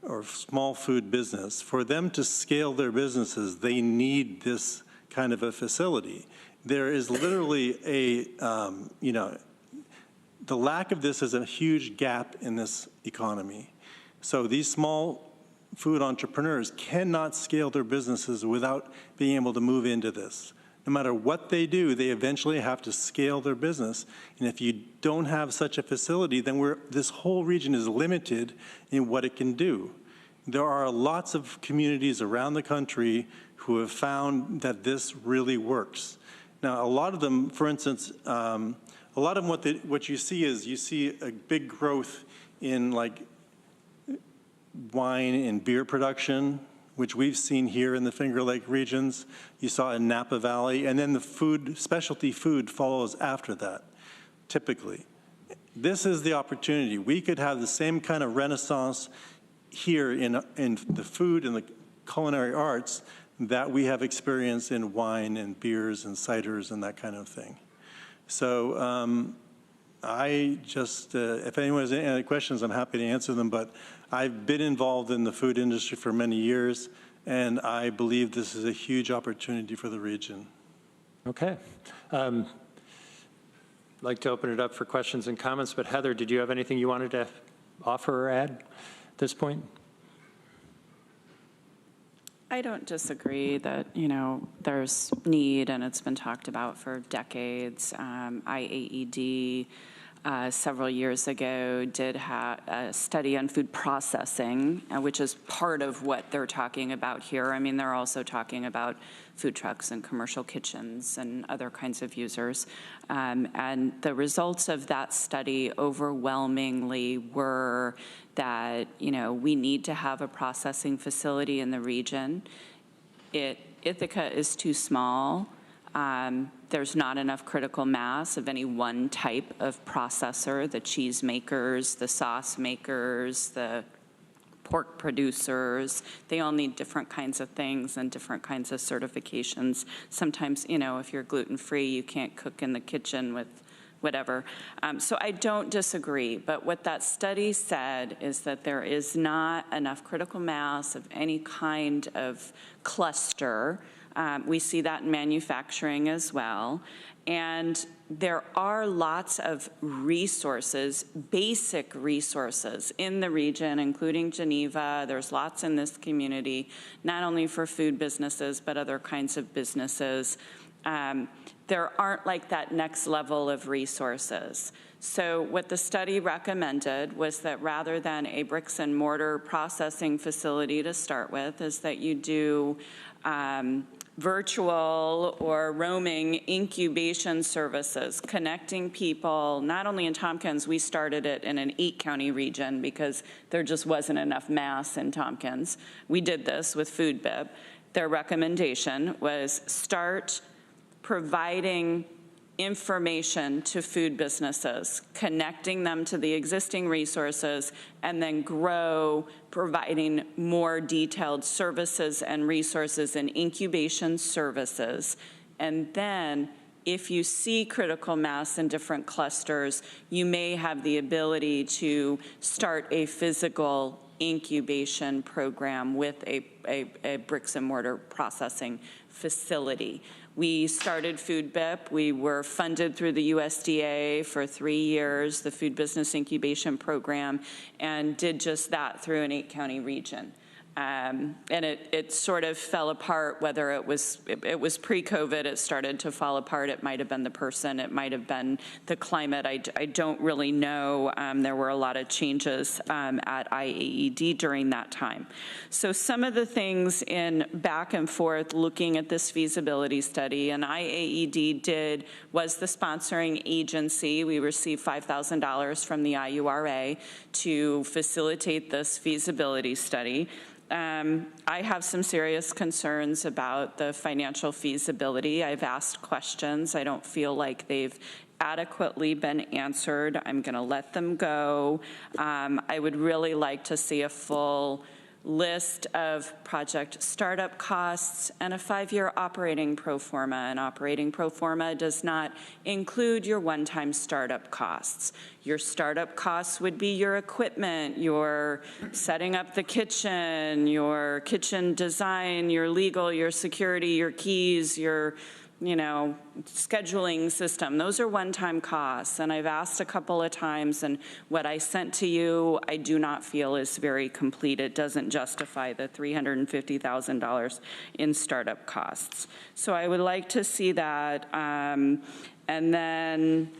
or small food business, for them to scale their businesses, they need this kind of a facility. There is literally a, the lack of this is a huge gap in this economy. So these small food entrepreneurs cannot scale their businesses without being able to move into this. No matter what they do, they eventually have to scale their business. And if you don't have such a facility, then this whole region is limited in what it can do. There are lots of communities around the country who have found that this really works. Now, a lot of them, for instance, a lot of them, what you see is you see a big growth in like wine and beer production, which we've seen here in the Finger Lake regions. You saw in Napa Valley, and then the food, specialty food follows after that, typically. This is the opportunity. We could have the same kind of renaissance here in the food and the culinary arts that we have experienced in wine and beers and ciders and that kind of thing. So I just, if anyone has any questions, I'm happy to answer them, but I've been involved in the food industry for many years, and I believe this is a huge opportunity for the region. Okay. I'd like to open it up for questions and comments, but Heather, did you have anything you wanted to offer or add at this point? I don't disagree that, there's need, and it's been talked about for decades. IAED several years ago did have a study on food processing, which is part of what they're talking about here. I mean, they're also talking about food trucks and commercial kitchens and other kinds of users. And the results of that study overwhelmingly were that, we need to have a processing facility in the region. Ithaca is too small. There's not enough critical mass of any one type of processor, the cheese makers, the sauce makers, the pork producers. They all need different kinds of things and different kinds of certifications. Sometimes, if you're gluten-free, you can't cook in the kitchen with whatever. So I don't disagree, but what that study said is that there is not enough critical mass of any kind of cluster. We see that in manufacturing as well. And there are lots of resources, basic resources in the region, including Geneva. There's lots in this community, not only for food businesses, but other kinds of businesses. There aren't like that next level of resources. So what the study recommended was that rather than a bricks and mortar processing facility to start with, is that you do virtual or roaming incubation services, connecting people, not only in Tompkins. We started it in an 8-county region because there just wasn't enough mass in Tompkins. We did this with Food BIP. Their recommendation was start providing information to food businesses, connecting them to the existing resources, and then grow providing more detailed services and resources and incubation services. And then if you see critical mass in different clusters, you may have the ability to start a physical incubation program with a bricks and mortar processing facility. We started Food BIP. We were funded through the USDA for 3 years, the Food Business Incubation Program, and did just that through an 8-county region. And it sort of fell apart, whether it was pre-COVID, it started to fall apart. It might have been the person, it might have been the climate. I don't really know. There were a lot of changes at IAED during that time. So some of the things in back and forth looking at this feasibility study, and IAED was the sponsoring agency. We received $5,000 from the IURA to facilitate this feasibility study. I have some serious concerns about the financial feasibility. I've asked questions. I don't feel like they've adequately been answered. I'm going to let them go. I would really like to see a full list of project startup costs and a 5-year operating pro forma. An operating pro forma does not include your one-time startup costs. Your startup costs would be your equipment, your setting up the kitchen, your kitchen design, your legal, your security, your keys, your scheduling system. Those are one-time costs. And I've asked a couple of times, and what I sent to you, I do not feel is very complete. It doesn't justify the $350,000 in startup costs. So I would like to see that. And then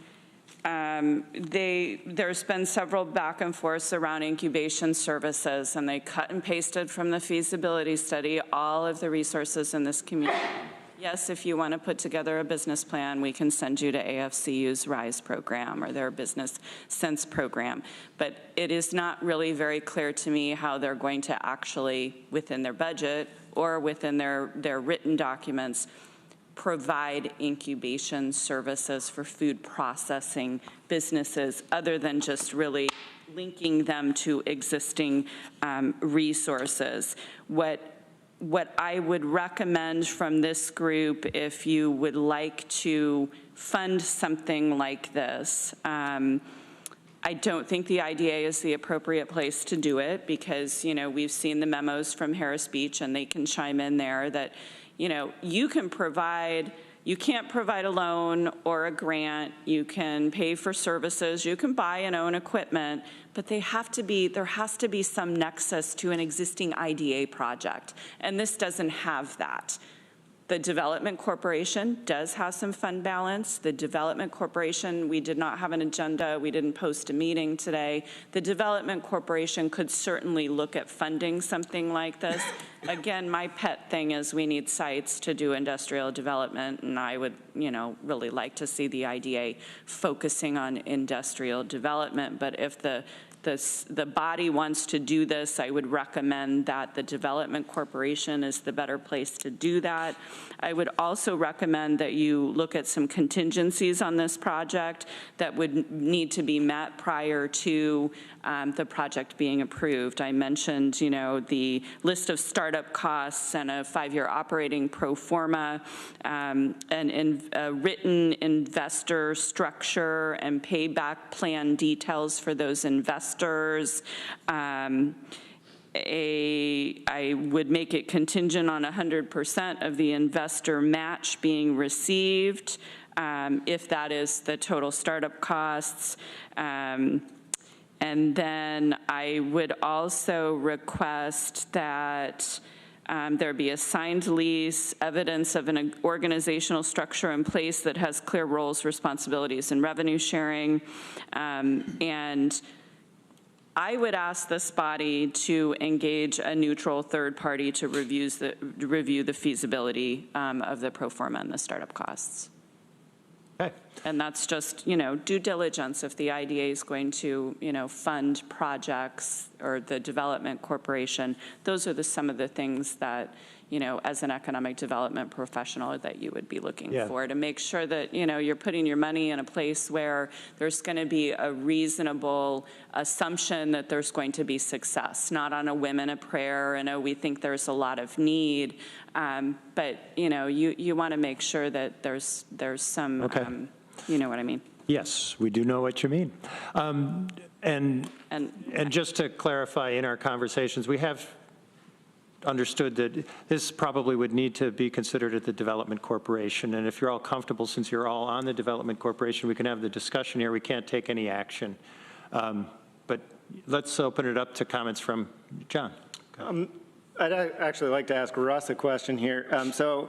there's been several back and forths around incubation services, and they cut and pasted from the feasibility study all of the resources in this community. Yes, if you want to put together a business plan, we can send you to AFCU's RISE program or their Business Sense program. But it is not really very clear to me how they're going to actually, within their budget or within their written documents, provide incubation services for food processing businesses other than just really linking them to existing resources. What I would recommend from this group, if you would like to fund something like this, I don't think the IDA is the appropriate place to do it because, we've seen the memos from Harris Beach and they can chime in there that, you can't provide a loan or a grant, you can pay for services, you can buy and own equipment, but there has to be some nexus to an existing IDA project, and this doesn't have that. The Development Corporation does have some fund balance. The Development Corporation, we did not have an agenda, we didn't post a meeting today. The Development Corporation could certainly look at funding something like this. Again, my pet thing is we need sites to do industrial development, and I would, really like to see the IDA focusing on industrial development. But if the body wants to do this, I would recommend that the Development Corporation is the better place to do that. I would also recommend that you look at some contingencies on this project that would need to be met prior to the project being approved. I mentioned, the list of startup costs and a 5-year operating pro forma, and a written investor structure and payback plan details for those investors. I would make it contingent on 100% of the investor match being received, if that is the total startup costs. And then I would also request that there be a signed lease, evidence of an organizational structure in place that has clear roles, responsibilities, and revenue sharing. And I would ask this body to engage a neutral third party to review the feasibility of the pro forma and the startup costs. Okay. And that's just, due diligence. If the IDA is going to, fund projects or the Development Corporation, those are some of the things that, as an economic development professional that you would be looking for to make sure that, you're putting your money in a place where there's going to be a reasonable assumption that there's going to be success, not on a whim and a prayer and, we think there's a lot of need. But, you want to make sure that there's some, you know what I mean? Yes, we do know what you mean. And just to clarify, in our conversations, we have understood that this probably would need to be considered at the Development Corporation. And if you're all comfortable, since you're all on the Development Corporation, we can have the discussion here. We can't take any action. But let's open it up to comments from John. I'd actually like to ask Russ a question here. So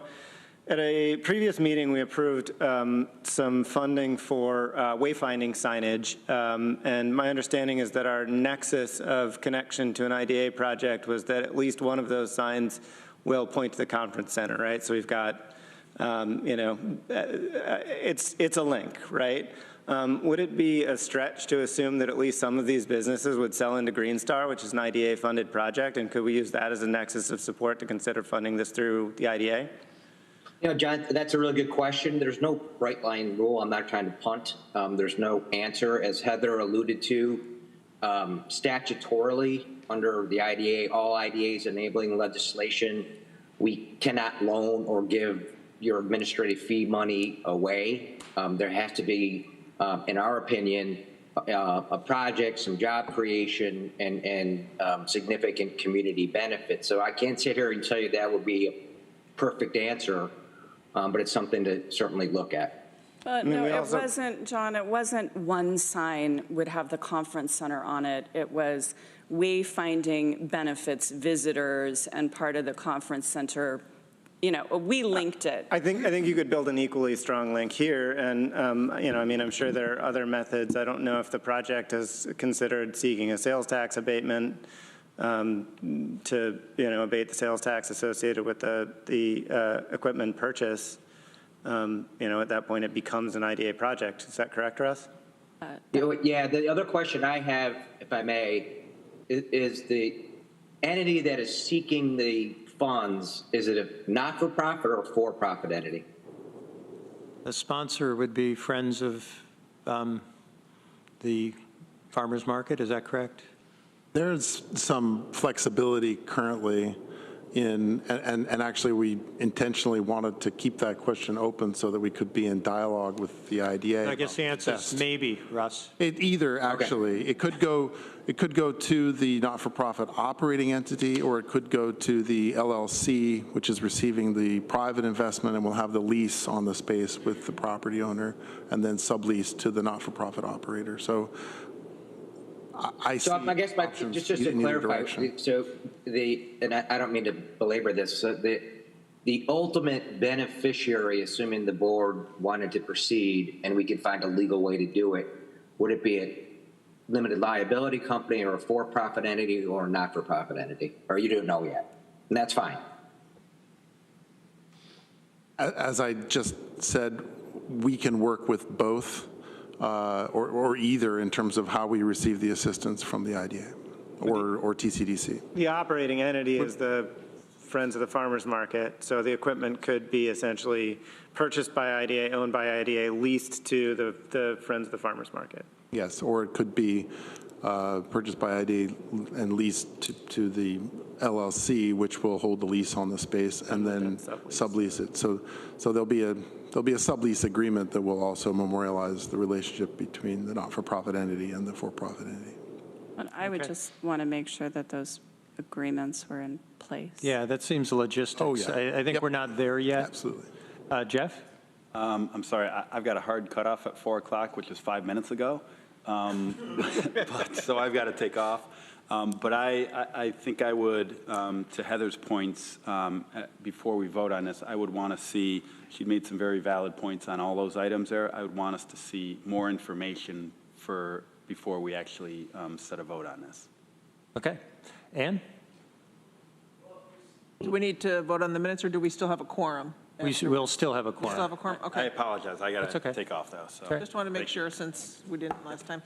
at a previous meeting, we approved some funding for wayfinding signage. And my understanding is that our nexus of connection to an IDA project was that at least one of those signs will point to the conference center, right? So we've got, it's a link, right? Would it be a stretch to assume that at least some of these businesses would sell into Green Star, which is an IDA-funded project, and could we use that as a nexus of support to consider funding this through the IDA? John, that's a really good question. There's no bright line rule. I'm not trying to punt. There's no answer. As Heather alluded to, statutorily, under the IDA, all IDAs enabling legislation, we cannot loan or give your administrative fee money away. There has to be, in our opinion, a project, some job creation, and significant community benefit. So I can't sit here and tell you that would be a perfect answer, but it's something to certainly look at. But no, it wasn't, John, it wasn't one sign would have the conference center on it. It was wayfinding benefits visitors and part of the conference center. We linked it. I think you could build an equally strong link here, and I'm sure there are other methods. I don't know if the project has considered seeking a sales tax abatement to abate the sales tax associated with the equipment purchase. At that point, it becomes an IDA project. Is that correct, Russ? Yeah. The other question I have, if I may, is the entity that is seeking the funds, is it a not-for-profit or a for-profit entity? The sponsor would be Friends of the Farmers Market, is that correct? There's some flexibility currently and actually we intentionally wanted to keep that question open so that we could be in dialogue with the IDA. I guess the answer is maybe, Russ. Either, actually. Okay. It could go to the not-for-profit operating entity, or it could go to the LLC, which is receiving the private investment and will have the lease on the space with the property owner, and then sublease to the not-for-profit operator. So I guess just to clarify, and I don't mean to belabor this, so the ultimate beneficiary, assuming the board wanted to proceed and we could find a legal way to do it, would it be a limited liability company or a for-profit entity or a not-for-profit entity? Or you don't know yet, and that's fine. As I just said, we can work with both. Or either in terms of how we receive the assistance from the IDA or TCDC. The operating entity is the Friends of the Farmers Market, so the equipment could be essentially purchased by IDA, owned by IDA, leased to the Friends of the Farmers Market. Yes, or it could be purchased by IDA and leased to the LLC, which will hold the lease on the space and then sublease it. So there'll be a sublease agreement that will also memorialize the relationship between the not-for-profit entity and the for-profit entity. But I would just want to make sure that those agreements were in place. Yeah, that seems logistics. Oh, yeah. I think we're not there yet. Absolutely. Jeff? I'm sorry, I've got a hard cutoff at 4 o'clock, which is 5 minutes ago. So I've got to take off. But I think I would, to Heather's points, before we vote on this, I would want to see, she made some very valid points on all those items there. I would want us to see more information before we actually set a vote on this. Okay. Ann? Do we need to vote on the minutes, or do we still have a quorum? We'll still have a We quorum. still have a quorum? Okay. I apologize. I got to take off, though. So. Just want to make sure, since we didn't last time.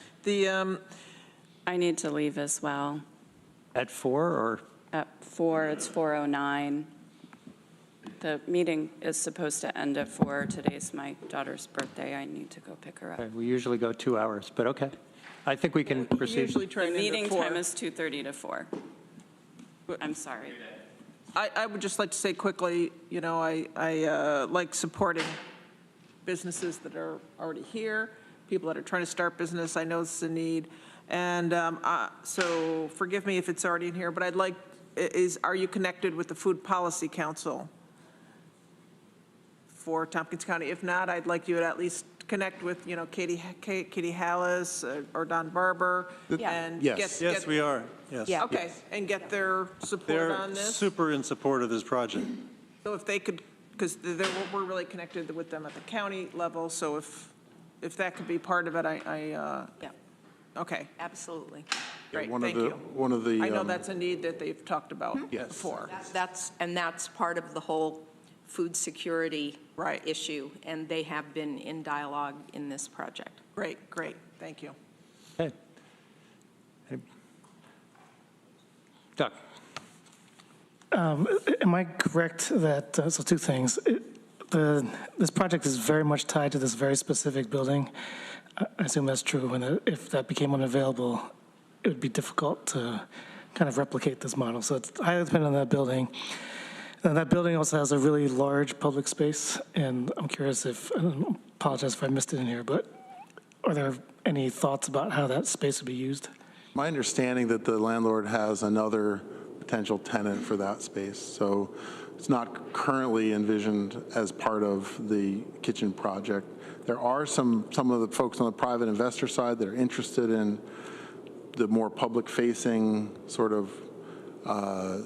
I need to leave as well. At 4 or? At 4, it's 4:09. The meeting is supposed to end at 4. Today's my daughter's birthday. I need to go pick her up. Okay, we usually go 2 hours, but okay. I think we can proceed. Usually try The to end at meeting 4. time is 2:30 to 4. I'm sorry. I would just like to say quickly, I like supporting businesses that are already here, people that are trying to start business. I know it's a need. And so forgive me if it's already in here, but are you connected with the Food Policy Council for Tompkins County? If not, I'd like you to at least connect with, Katie Hallis or Don Barber? And Yes. get- Yes, we are, yes. Yeah. Okay, and get their support They're on this? super in support of this project. So if they could, because we're really connected with them at the county level, so if that could be part of it, Yeah, okay, absolutely. great, One of thank the- you. one of the, I know that's a need that they've talked about Yes. before. That's part of the whole food security Right. issue, and they have been in dialogue in this project. Great, thank you. Okay. Doug? Am I correct that, so two things. This project is very much tied to this very specific building. I assume that's true, and if that became unavailable, it would be difficult to kind of replicate this model. So it's highly dependent on that building. And that building also has a really large public space, and I'm curious if, I apologize if I missed it in here, but are there any thoughts about how that space would be used? my understanding that the landlord has another potential tenant for that space. So it's not currently envisioned as part of the kitchen project. There are some of the folks on the private investor side that are interested in the more public-facing sort of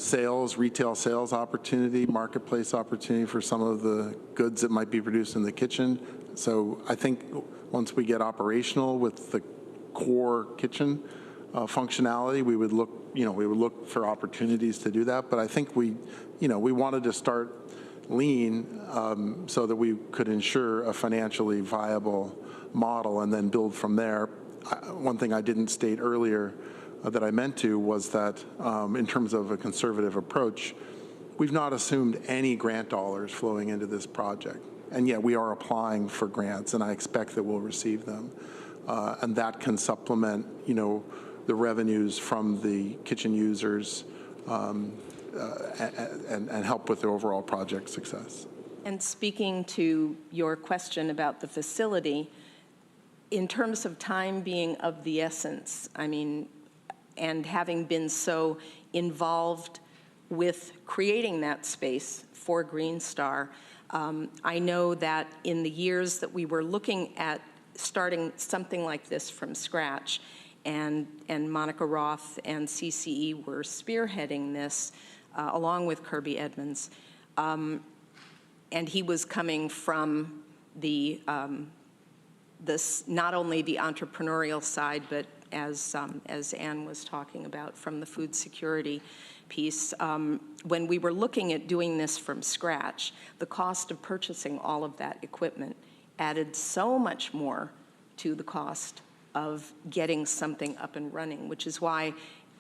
sales, retail sales opportunity, marketplace opportunity for some of the goods that might be produced in the kitchen. So I think once we get operational with the core kitchen functionality, we would look for opportunities to do that. But I think we wanted to start lean so that we could ensure a financially viable model and then build from there. One thing I didn't state earlier that I meant to was that in terms of a conservative approach, we've not assumed any grant dollars flowing into this project. And yet we are applying for grants, and I expect that we'll receive them. And that can supplement, the revenues from the kitchen users and help with the overall project success. And speaking to your question about the facility, in terms of time being of the essence, and having been so involved with creating that space for Green Star, I know that in the years that we were looking at starting something like this from scratch, and Monica Roth and CCE were spearheading this along with Kirby Edmonds, and he was coming from this not only the entrepreneurial side, but as Ann was talking about, from the food security piece. When we were looking at doing this from scratch, the cost of purchasing all of that equipment added so much more to the cost of getting something up and running, which is why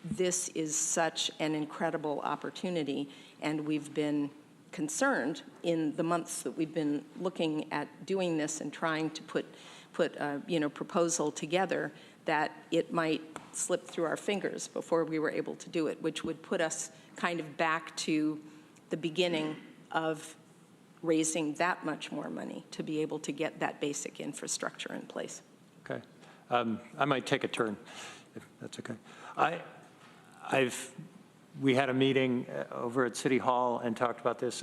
this is such an incredible opportunity. And we've been concerned in the months that we've been looking at doing this and trying to put a proposal together, that it might slip through our fingers before we were able to do it, which would put us kind of back to the beginning of raising that much more money to be able to get that basic infrastructure in place. Okay. I might take a turn, if that's okay. We had a meeting over at City Hall and talked about this,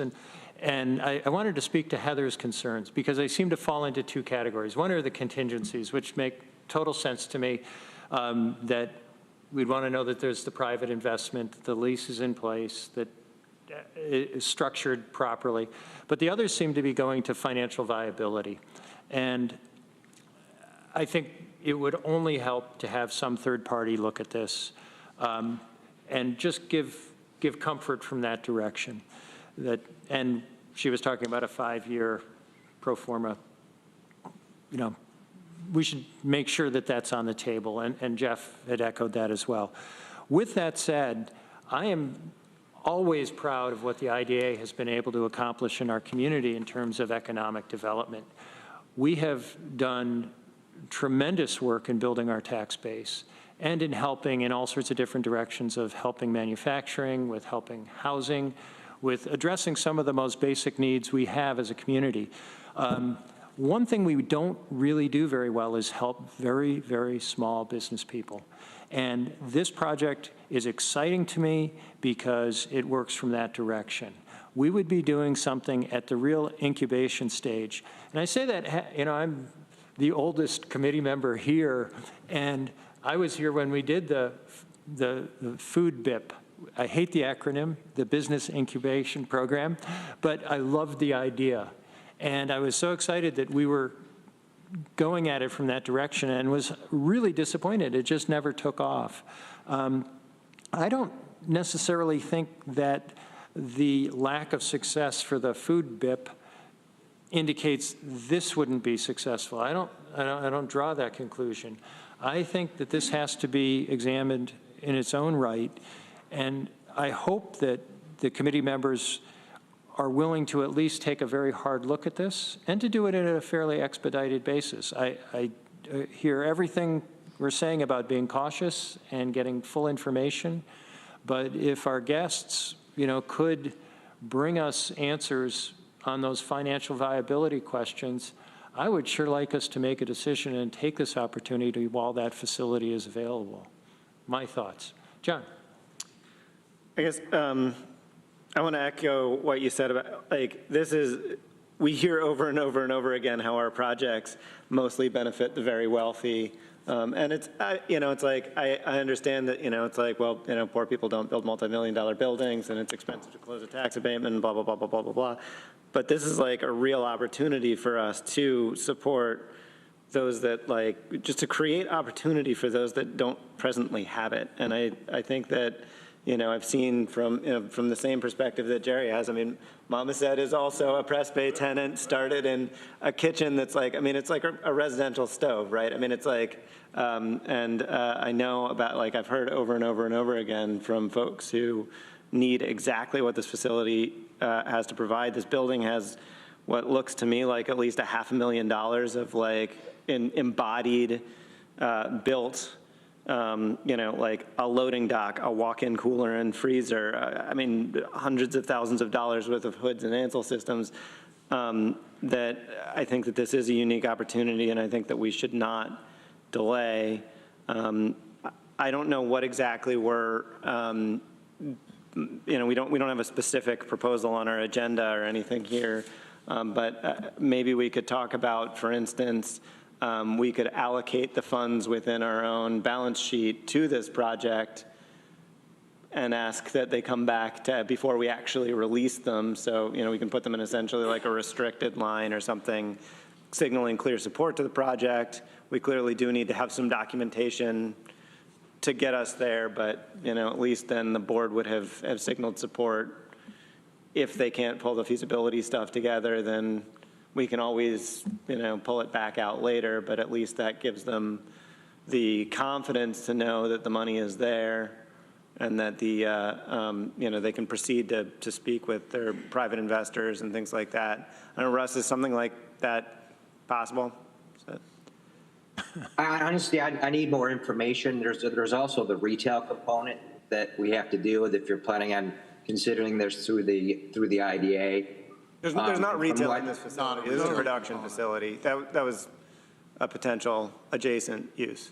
and I wanted to speak to Heather's concerns because they seem to fall into two categories. One are the contingencies, which make total sense to me, that we'd want to know that there's the private investment, that the lease is in place, that is structured properly. But the others seem to be going to financial viability. And I think it would only help to have some third party look at this and just give comfort from that direction. And she was talking about a 5-year pro forma. We should make sure that that's on the table, and Jeff had echoed that as well. With that said, I am always proud of what the IDA has been able to accomplish in our community in terms of economic development. We have done tremendous work in building our tax base and in helping in all sorts of different directions of helping manufacturing, with helping housing, with addressing some of the most basic needs we have as a community. One thing we don't really do very well is help very, very small business people. And this project is exciting to me because it works from that direction. We would be doing something at the real incubation stage. And I say that, I'm the oldest committee member here, and I was here when we did the food BIP. I hate the acronym, the Business Incubation Program, but I loved the idea. And I was so excited that we were going at it from that direction and was really disappointed. It just never took off. I don't necessarily think that the lack of success for the food BIP indicates this wouldn't be successful. I don't draw that conclusion. I think that this has to be examined in its own right, and I hope that the committee members are willing to at least take a very hard look at this and to do it in a fairly expedited basis. I hear everything we're saying about being cautious and getting full information, but if our guests, could bring us answers on those financial viability questions, I would sure like us to make a decision and take this opportunity while that facility is available. My thoughts. John. I guess I want to echo what you said about, we hear over and over and over again how our projects mostly benefit the very wealthy. And it's, it's like, I understand that, it's like, well, poor people don't build multi-million-dollar buildings and it's expensive to close a tax abatement and blah, blah, blah, blah, blah, blah, blah. But this is like a real opportunity for us to support those that just to create opportunity for those that don't presently have it. And I think that, I've seen from the same perspective that Jerry has. I mean, Mama Said is also a Press Bay tenant, started in a kitchen that's it's like a residential stove, right? It's like, I know about, I've heard over and over and over again from folks who need exactly what this facility has to provide. This building has what looks to me like at least $500,000 of embodied, built, like a loading dock, a walk-in cooler and freezer, hundreds of thousands of dollars worth of hoods and ancillary systems, that I think that this is a unique opportunity, and I think that we should not delay. I don't know what exactly we're, we don't have a specific proposal on our agenda or anything here, but maybe we could talk about, for instance, we could allocate the funds within our own balance sheet to this project and ask that they come back before we actually release them. So, we can put them in essentially like a restricted line or something, signaling clear support to the project. We clearly do need to have some documentation to get us there, but, at least then the board would have signaled support. If they can't pull the feasibility stuff together, then we can always, pull it back out later, but at least that gives them the confidence to know that the money is there and that they can proceed to speak with their private investors and things like that. I don't know, Russ, is something like that possible? Honestly, I need more information. There's also the retail component that we have to deal with if you're planning on considering this through the IDA. There's not retail in this facility. This is a production facility. That was a potential adjacent use.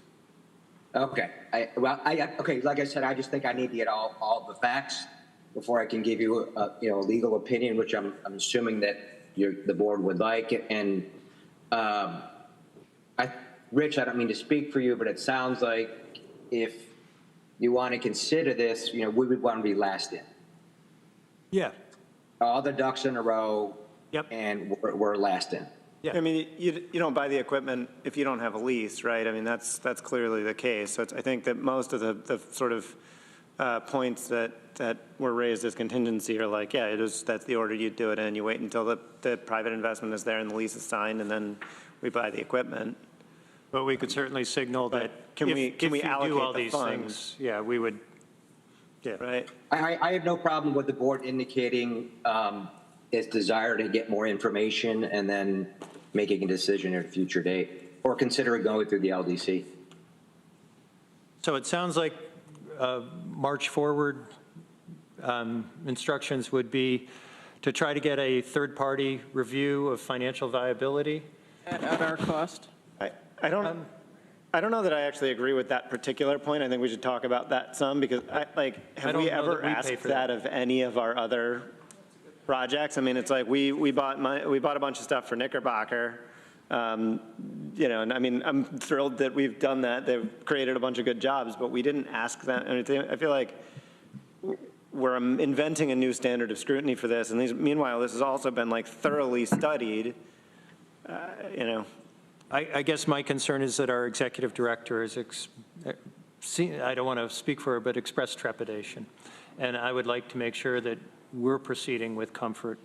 Okay. Okay. Like I said, I just think I need to get all the facts before I can give you a legal opinion, which I'm assuming that the board would like. And Rich, I don't mean to speak for you, but it sounds like if you want to consider this, we would want to be last in. Yeah. All the ducks in a row. Yep. And we're last in. Yeah. You don't buy the equipment if you don't have a lease, right? That's clearly the case. So I think that most of the sort of points that were raised as contingency are like, that's the order you do it in. You wait until the private investment is there and the lease is signed, and then we buy the equipment. But we could certainly signal that can we allocate do all the these funds? things, we would. Yeah. Right. I have no problem with the board indicating its desire to get more information and then making a decision at a future date, or considering going through the LDC. So it sounds like march forward instructions would be to try to get a third-party review of financial viability. At our cost? I don't know that I actually agree with that particular point. I think we should talk about that some, because have we ever asked that of any of our other projects? It's like we bought a bunch of stuff for Knickerbocker, You know, and I mean, I'm thrilled that we've done that. They've created a bunch of good jobs, but we didn't ask that. And I feel like we're inventing a new standard of scrutiny for this. And meanwhile, this has also been like thoroughly studied, you know. I guess my concern is that our executive director is, I don't want to speak for her, but expressed trepidation. And I would like to make sure that we're proceeding with comfort.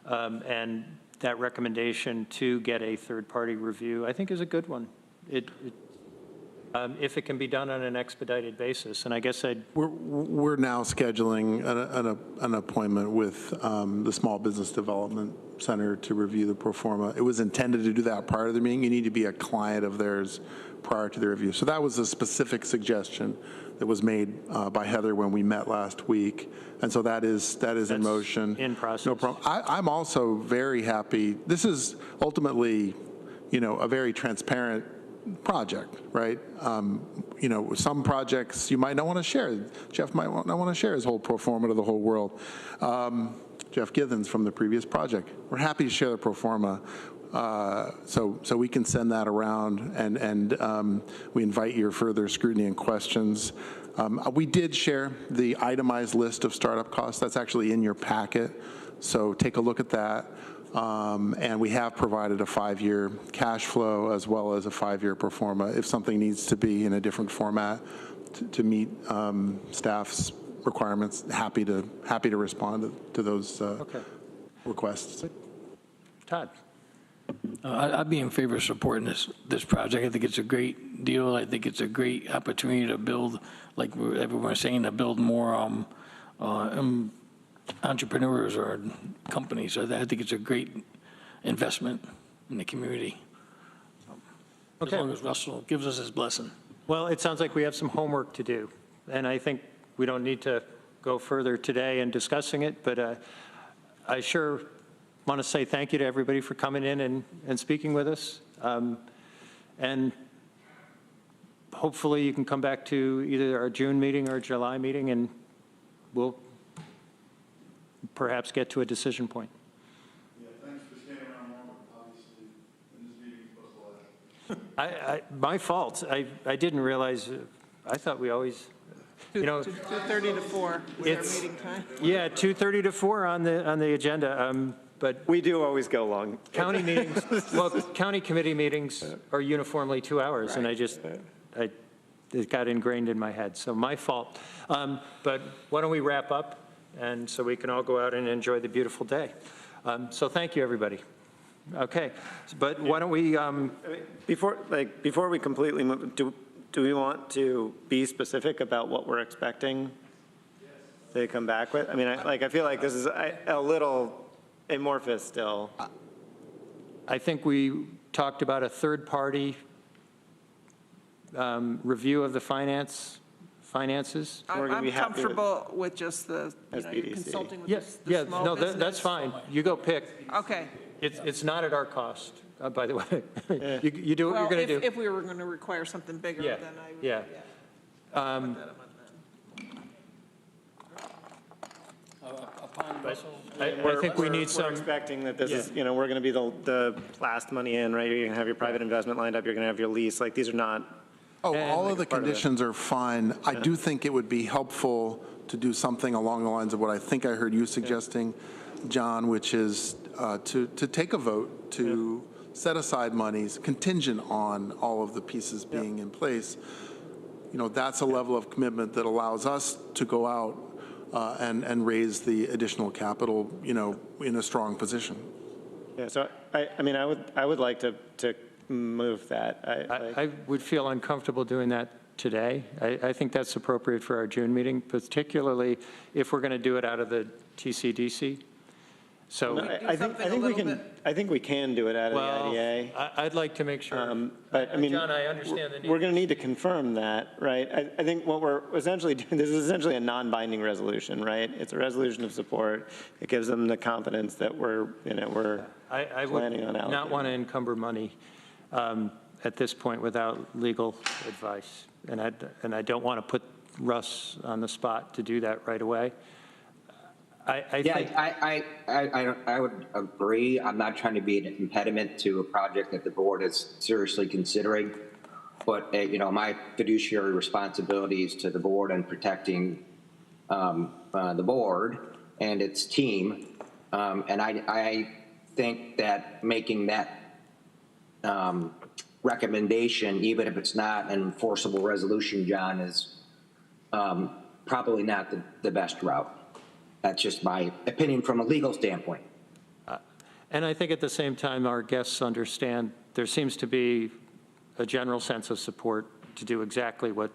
And that recommendation to get a third-party review, I think, is a good one. If it can be done on an expedited basis, and I guess We're now scheduling an appointment with the Small Business Development Center to review the pro forma. It was intended to do that prior to the meeting. You need to be a client of theirs prior to the review. So that was a specific suggestion that was made by Heather when we met last week. And so that is in motion. In process. No problem. I'm also very happy. This is ultimately, you know, a very transparent project, right? You know, some projects you might not want to share. Jeff might not want to share his whole pro forma to the whole world. Jeff Githens from the previous project. We're happy to share the pro forma. So we can send that around, and we invite your further scrutiny and questions. We did share the itemized list of startup costs. That's actually in your packet, so take a look at that. And we have provided a 5-year cash flow as well as a 5-year pro forma if something needs to be in a different format to meet staff's requirements. Happy to respond to those requests. Todd. I'd be in favor of supporting this project. I think it's a great deal. I think it's a great opportunity to build, like everyone was saying, to build more entrepreneurs or companies. So I think it's a great investment in the community. As long as Russell gives us his blessing. Well, it sounds like we have some homework to do, and I think we don't need to go further today in discussing it, but I sure want to say thank you to everybody for coming in and speaking with us. And hopefully you can come back to either our June meeting or July meeting, and we'll perhaps get to a decision point. Yeah, thanks for staying around longer, obviously, when this meeting's supposed to last. My fault. I didn't realize, I thought we always, you know. 2:30 to 4 was our meeting time. Yeah, 2:30 to 4 on the agenda. But we do always go long. County meetings, well, county committee meetings are uniformly 2 hours, and it got ingrained in my head, so my fault. But why don't we wrap up, and so we can all go out and enjoy the beautiful day. So thank you, everybody. Okay, but why don't we? Before we completely move, do we want to be specific about what we're expecting to come back with? I mean, I feel like this is a little amorphous still. I think we talked about a third-party review of the finances. I'm comfortable with just the, you're consulting with the small business. That's fine. You go pick. Okay. It's not at our cost, by the way. You do what you're going to do. If we were going to require something bigger, then I would. Yeah. I think we need some. We're expecting that this is, we're going to be the last money in, right? You're going to have your private investment lined up. You're going to have your lease. Like, these are not. Oh, all of the conditions are fine. I do think it would be helpful to do something along the lines of what I think I heard you suggesting, John, which is to take a vote to set aside monies contingent on all of the pieces being in place. That's a level of commitment that allows us to go out and raise the additional capital, in a strong position. Yeah, so I would like to move that. I would feel uncomfortable doing that today. I think that's appropriate for our June meeting, particularly if we're going to do it out of the TCDC. So I think we can do it out of the IDA. I'd like to make sure. But I mean, John, I understand the need. We're going to need to confirm that, right? I think what we're essentially doing, this is essentially a non-binding resolution, right? It's a resolution of support. It gives them the confidence that we're planning on allocating. I would not want to encumber money at this point without legal advice, and I don't want to put Russ on the spot to do that right away. I would agree. I'm not trying to be an impediment to a project that the board is seriously considering. But, my fiduciary responsibilities to the board and protecting the board and its team. And I think that making that recommendation, even if it's not an enforceable resolution, John, is probably not the best route. That's just my opinion from a legal standpoint. And I think at the same time, our guests understand there seems to be a general sense of support to do exactly what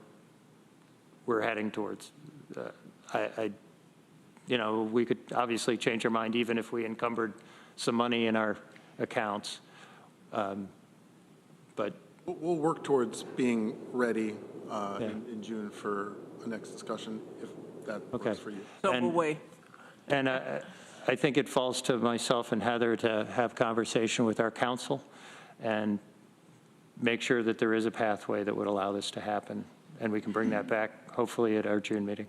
we're heading towards. We could obviously change our mind even if we encumbered some money in our accounts. But we'll work towards being ready in June for a next discussion, if that works for you. So we'll wait. And I think it falls to myself and Heather to have conversation with our council and make sure that there is a pathway that would allow this to happen. And we can bring that back, hopefully, at our June meeting.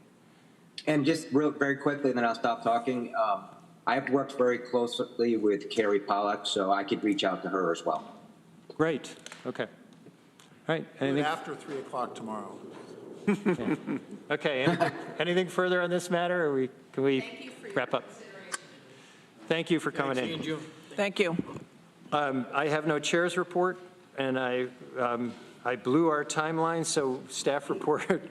And just very quickly, then I'll stop talking. I've worked very closely with Carrie Pollack, so I could reach out to her as well. Great. Okay. All right. Anything after 3 o'clock tomorrow. Yeah. Okay. Anything further on this matter, or can we wrap up? Thank you for coming in. Thank you. I have no chair's report, and I blew our timeline, so staff report,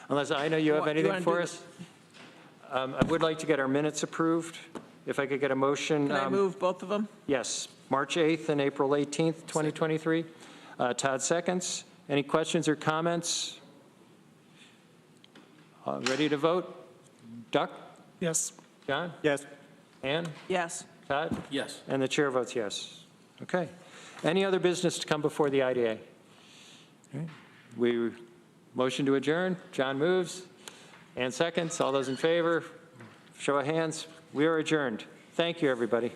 unless I know you have anything for us. I would like to get our minutes approved. If I could get a motion. Can I move both of them? Yes. March 8th and April 18th, 2023. Todd seconds. Any questions or comments? Ready to vote? Duck? Yes. John? Yes. Ann? Yes. Todd? Yes. And the chair votes yes. Okay. Any other business to come before the IDA? Okay. We motion to adjourn. John moves. Ann seconds. All those in favor? Show of hands. We are adjourned. Thank you, everybody.